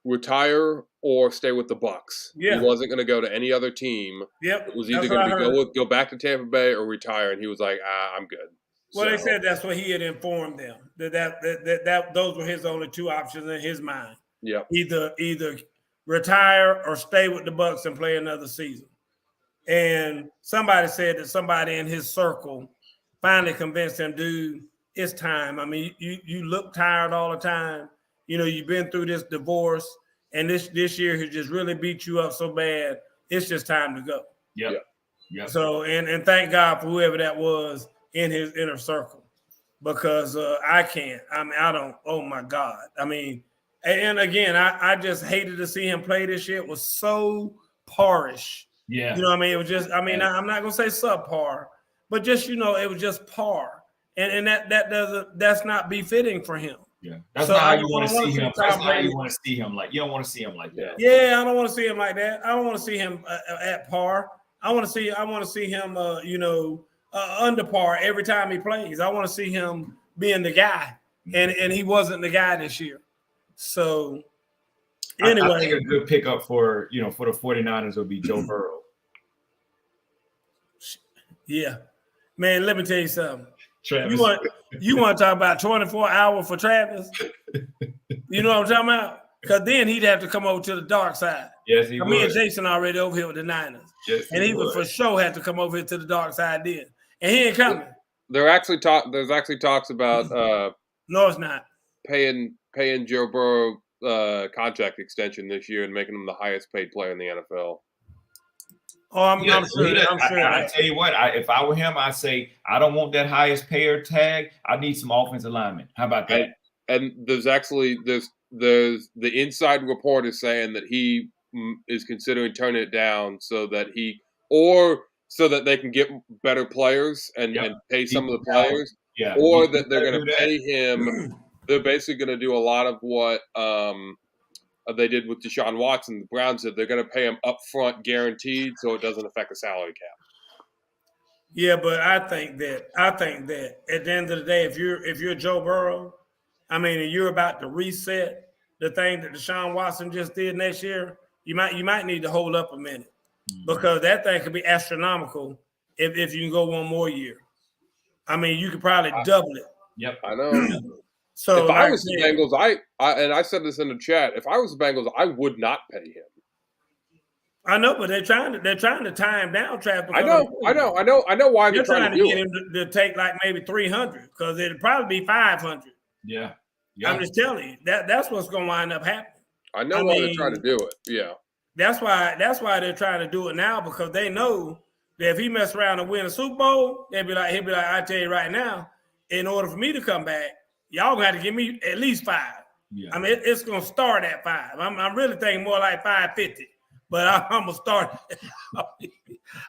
retire or stay with the Bucs. Yeah. He wasn't going to go to any other team. Yep. It was either going to go back to Tampa Bay or retire, and he was like, I'm good. Well, they said that's what he had informed them. That those were his only two options in his mind. Yeah. Either retire or stay with the Bucs and play another season. And somebody said that somebody in his circle finally convinced him, dude, it's time. I mean, you look tired all the time. You know, you've been through this divorce, and this year has just really beat you up so bad. It's just time to go. Yeah. So, and thank God for whoever that was in his inner circle, because I can't. I mean, I don't. Oh my God. I mean, and again, I just hated to see him play this year. It was so parish. Yeah. You know what I mean? It was just. I mean, I'm not gonna say subpar, but just, you know, it was just par, and that's not befitting for him. Yeah, that's So not how I you want to don't see wanna him. see That's Tom not how you Brady. want to see him. Like, you don't want to see him like that. Yeah, I don't want to see him like that. I don't want to see him at par. I want to see him, under par every time he plays. I want to see him being the guy, and he wasn't the guy this year. So anyway, I think a good pickup for the 49ers will be Joe Burrow. yeah, man. Let me tell you something. Travis. You want to talk about 24 hours for Travis? You know what I'm talking about? Because then he'd have to come over to the dark side. Yes, he would. Me and Jason already over here with the Niners. Yes, And he would for sure have to come over here to the dark side then. And he ain't coming. There's actually talks about No, it's not. paying Joe Burrow contract extension this year and making him the highest paid player in the NFL. Oh, I'm sure. I tell you what, if I were him, I'd say I don't want that highest payer tag. I need some offensive linemen. How about that? And there's the inside report is saying that he is considering turning it down so that they can get better players and pay some of the players. Yeah. Or that they're going to pay him. They're basically going to do a lot of what they did with Deshaun Watson. The Browns said they're going to pay him upfront guaranteed so it doesn't affect the salary cap. Yeah, but I think that at the end of the day, if you're Joe Burrow, I mean, and you're about to reset the thing that Deshaun Watson just did next year, you might need to hold up a minute, because that thing could be astronomical if you can go one more year. I mean, you could probably double it. Yep, I know. So if I was the Bengals, I said this in the chat. If I was the Bengals, I would not pay him. I know, but they're trying to tie him down, Travis. I know why they're trying to get him to take like maybe 300, because it'd probably be 500. Yeah. I'm just telling you that's what's going to wind up happening. I know why they're trying to do it. Yeah. That's why they're trying to do it now, because they know that if he mess around and win a Super Bowl, he'll be like, I tell you right now, in order for me to come back, y'all gonna have to give me at least 5. Yeah. I mean, it's going to start at 5. I'm really thinking more like 550, but I'm going to start.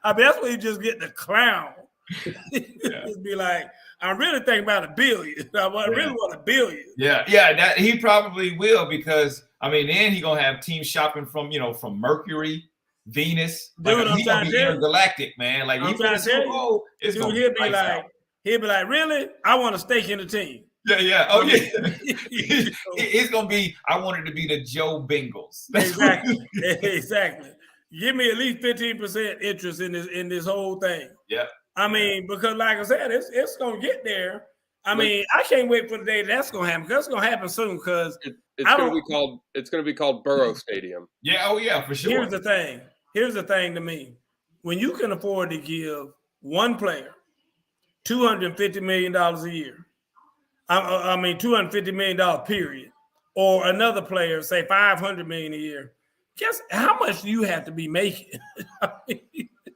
I mean, that's where you just get the clown. Just be like, I'm really thinking about $1 billion. I really want $1 billion. Yeah, that he probably will, because I mean, then he gonna have teams shopping from from Mercury, Venus. Dude, like, he gonna be intergalactic, man. Like, I'm trying to tell you, it's dude, gonna he'll be like, really? I want a stake in the team. Yeah. Oh, yeah. It's gonna be. I want it to be the Joe Bengals. Exactly. Give me at least 15% interest in this whole thing. Yeah. I mean, because like I said, it's gonna get there. I mean, I can't wait for the day that's gonna happen, because it's gonna happen soon. Because it's gonna be called Burrow Stadium. Yeah. Oh, yeah, for sure. Here's the thing to me: when you can afford to give one player $250 million a year. I mean, $250 million period, or another player say $500 million a year. Guess how much do you have to be making?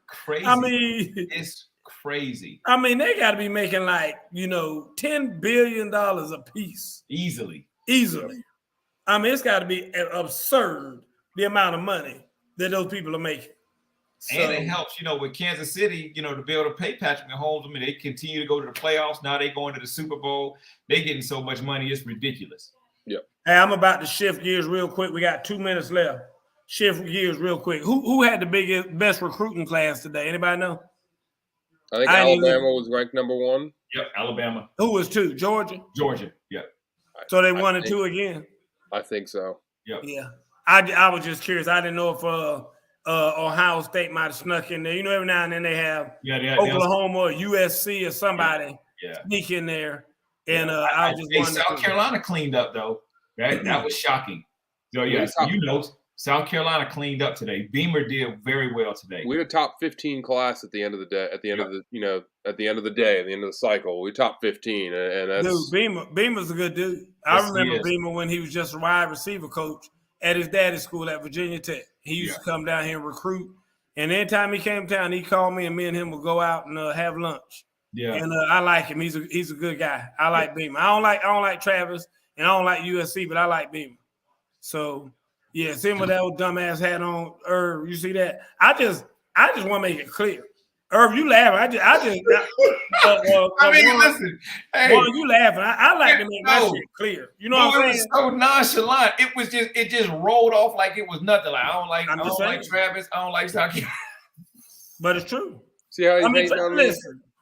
Crazy. I mean, it's crazy. I mean, they got to be making like $10 billion a piece easily. I mean, it's got to be absurd the amount of money that those people are making. And it helps, with Kansas City, to be able to pay Patrick Mahomes. I mean, they continue to go to the playoffs. Now they going to the Super Bowl. They getting so much money, it's ridiculous. Yeah. Hey, I'm about to shift gears real quick. We got 2 minutes left. Shift gears real quick. Who had the best recruiting class today? Anybody know? I think Alabama was ranked number 1. Yep, Alabama. Who was 2? Georgia? Yep. So they 1 and 2 again? I think so. Yep. Yeah. I was just curious. I didn't know if Ohio State might have snuck in there. Every now and then they have Oklahoma or USC or somebody sneak in there. And I was just wondering. South Carolina cleaned up, though. That was shocking. So, South Carolina cleaned up today. Beamer did very well today. We're a top 15 class at the end of the day. At the end of the at the end of the day, at the end of the cycle, we're top 15, and that's Beamer's a good dude. I remember Beamer when he was just a wide receiver coach at his daddy's school at Virginia Tech. He used to come down here and recruit. And anytime he came down, he called me, and me and him would go out and have lunch. Yeah. And I like him. He's a good guy. I like Beamer. I don't like Travis, and I don't like USC, but I like Beamer. So yeah, see him with that old dumbass hat on. Irv, you see that? I just want to make it clear. Irv, you laughing? I mean, listen. Hey, you laughing? I like to make my shit clear. You know what I'm saying? It was so nonchalant. It just rolled off like it was nothing. Like, I don't like Travis. I don't like South Carolina. But it's true. See how he hates on me?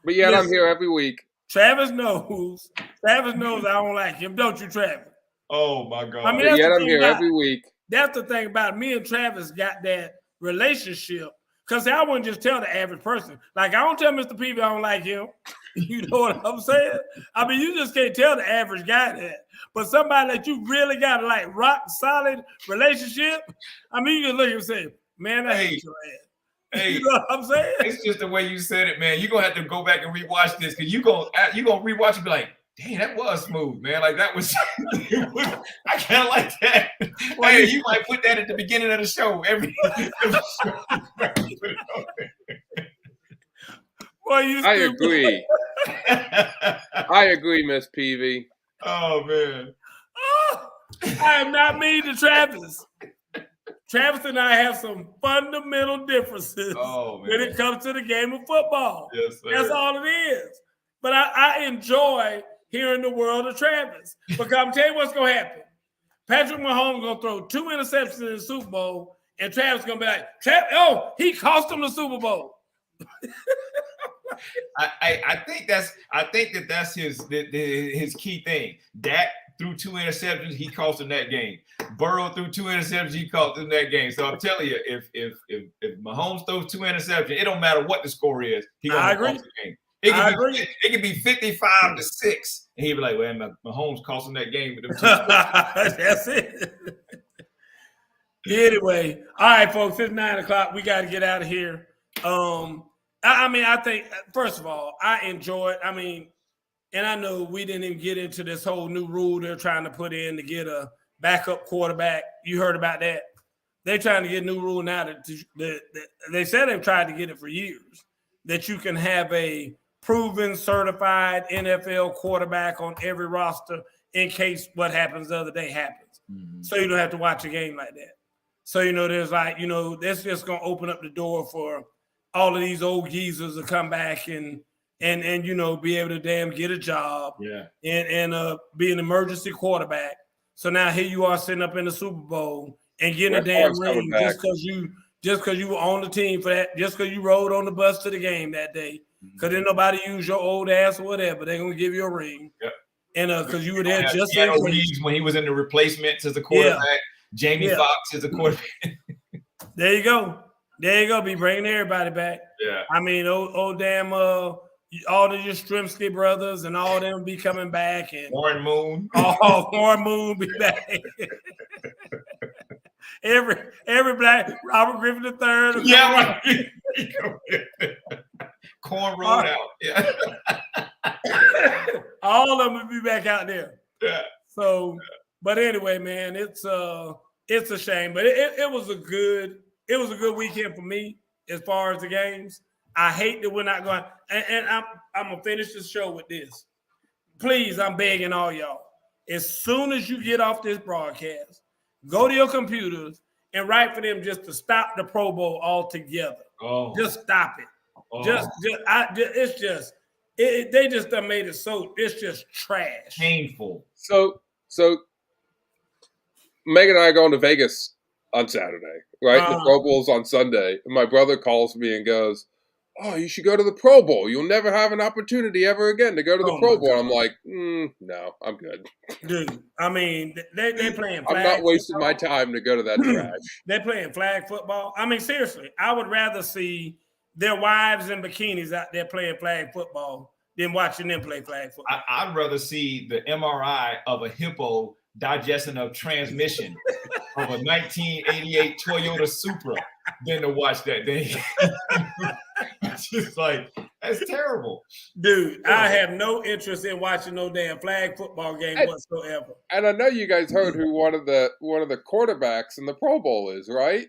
But yet I'm here every week. Travis knows I don't like him. Don't you, Travis? Oh my God. I mean, yet I'm here every week. That's the thing about it. Me and Travis got that relationship. Because I wouldn't just tell the average person. Like, I don't tell Mr. Peavy I don't like him. You know what I'm saying? I mean, you just can't tell the average guy that. But somebody that you really got a like rock solid relationship, I mean, you can look and say, man, I hate your ass. Hey, you know what I'm saying? It's just the way you said it, man. You're going to have to go back and rewatch this, because you're going to rewatch and be like, dang, that was smooth, man. Like, that was, I kind of like that. Well, hey, you might put that at the beginning of the show. Every show. I agree. I agree, Miss Peavy. Oh, man. I am not mean to Travis. Travis and I have some fundamental differences when it comes to the game of football. Yes, sir. That's all it is. But I enjoy hearing the world of Travis, because I'm telling you what's going to happen. Patrick Mahomes going to throw 2 interceptions in the Super Bowl, and Travis going to be like, he cost him the Super Bowl. I think that's his key thing. Dak threw 2 interceptions, he cost him that game. Burrow threw 2 interceptions, he cost him that game. So I'm telling you, if Mahomes throws 2 interceptions, it don't matter what the score is, he gonna cost the game. It could be 55-6, and he'd be like, "Well, Mahomes cost him that game with them 2." That's it. Anyway, all right, folks, it's 9:00. We got to get out of here. I think, first of all, I enjoy it. I mean, and I know we didn't even get into this whole new rule they're trying to put in to get a backup quarterback. You heard about that? They're trying to get a new rule now that they said they've tried to get it for years, that you can have a proven, certified NFL quarterback on every roster in case what happens the other day happens. Mhm. So you don't have to watch a game like that. So, there's like, that's just going to open up the door for all of these old geezers to come back and be able to damn get a job and be an emergency quarterback. So now here you are sitting up in the Super Bowl and getting a damn ring just because you were on the team for that, just because you rode on the bus to the game that day. Because then nobody use your old ass or whatever. They're going to give you a ring. Yep. And because you were there just Keanu Reeves when he was in the replacements as a quarterback. Jamie Foxx as a quarterback. There you go. Be bringing everybody back. Yeah. I mean, damn, all of your Strimsky brothers and all them be coming back. And Warren Moon. Warren Moon be back. every black Robert Griffin III. Yeah, right. Corn rolled out. Yeah. All of them will be back out there. Yeah. So, but anyway, man, it's a shame, but it was a good weekend for me as far as the games. I hate that we're not going, and I'm gonna finish the show with this. Please, I'm begging all y'all. As soon as you get off this broadcast, go to your computers and write for them just to stop the Pro Bowl altogether. Oh. Just stop it. Oh. They just done made it so it's just trash. Painful. So Megan and I are going to Vegas on Saturday, right? The Pro Bowl's on Sunday. And my brother calls me and goes, "Oh, you should go to the Pro Bowl. You'll never have an opportunity ever again to go to the Pro Bowl." I'm like, no, I'm good. Dude, I mean, they playing flag I'm not wasting football. my time to go to that trash. They're playing flag football. I mean, seriously, I would rather see their wives in bikinis out there playing flag football than watching them play flag football. I'd rather see the MRI of a hippo digesting a transmission of a 1988 Toyota Supra than to watch that thing. It's just like, that's terrible. Dude, I have no interest in watching no damn flag football game whatsoever. And I know you guys heard who one of the quarterbacks in the Pro Bowl is, right?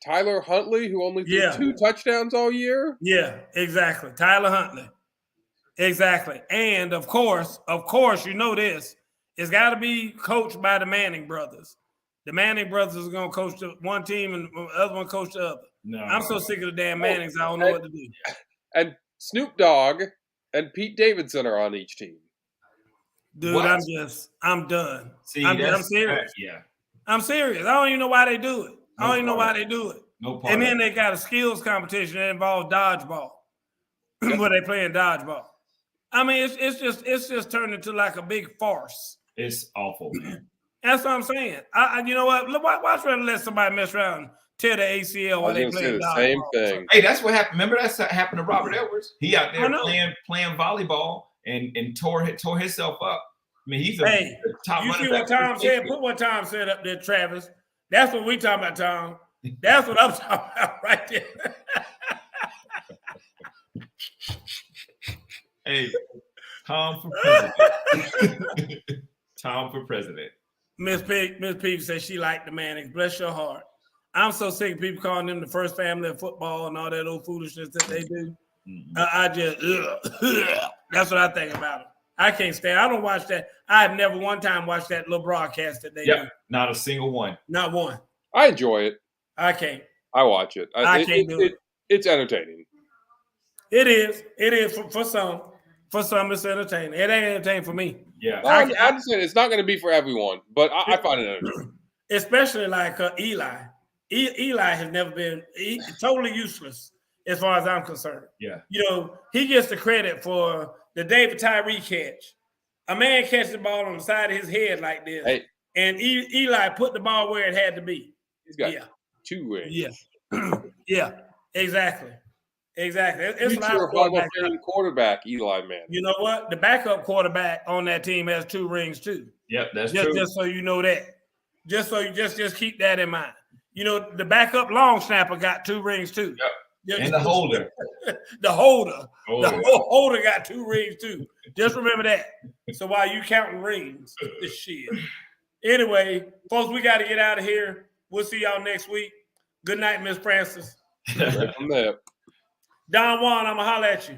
Tyler Huntley, who only threw 2 touchdowns all year. Yeah, exactly. Tyler Huntley. Exactly. And of course, you know this. It's got to be coached by the Manning brothers. The Manning brothers are going to coach the one team and the other one coach the other. No. I'm so sick of the damn Mannings, I don't know what to do. And Snoop Dogg and Pete Davidson are on each team. Dude, what? I'm done. See, I'm serious. Yeah. I'm serious. I don't even know why they do it. I don't even know why they do it. No part. And then they got a skills competition that involves dodgeball. Where they playing dodgeball. I mean, it's just turned into like a big farce. It's awful, man. That's what I'm saying. You know what? Why should I let somebody mess around and tear the ACL while they play the same thing? Hey, that's what happened. Remember that happened to Robert Edwards? He out there playing volleyball and tore himself up. I mean, he's a top. You see what Tom said? Put what Tom said up there, Travis. That's what we talking about, Tom. That's what I'm talking about right there. Hey, Tom for president. Tom for president. Miss Pete says she liked the Mannings. Bless your heart. I'm so sick of people calling them the first family of football and all that old foolishness that they do. Mm-hmm. That's what I think about them. I can't stand. I don't watch that. I've never one time watched that little broadcast that they do. Not a single one. Not one. I enjoy it. I can't. I watch it. I can't do it. It's entertaining. It is. It is for some. For some, it's entertaining. It ain't entertaining for me. Yeah. I understand it's not going to be for everyone, but I find it entertaining. Especially like Eli. Eli has never been totally useless as far as I'm concerned. Yeah. You know, he gets the credit for the David Tyree catch. A man catches the ball on the side of his head like this, and Eli put the ball where it had to be. He's got 2 rings. Yeah. Yeah, exactly. Exactly. It's future Hall of Fame quarterback, Eli Manning. You know what? The backup quarterback on that team has 2 rings too. Yep, that's true. Just so you know that. Just so you just keep that in mind. You know, the backup long snapper got 2 rings too. Yep. And the holder. The holder got 2 rings too. Just remember that. So while you counting rings, this shit. Anyway, folks, we got to get out of here. We'll see y'all next week. Good night, Miss Francis. Right from there. Don Juan, I'm going to holler at you.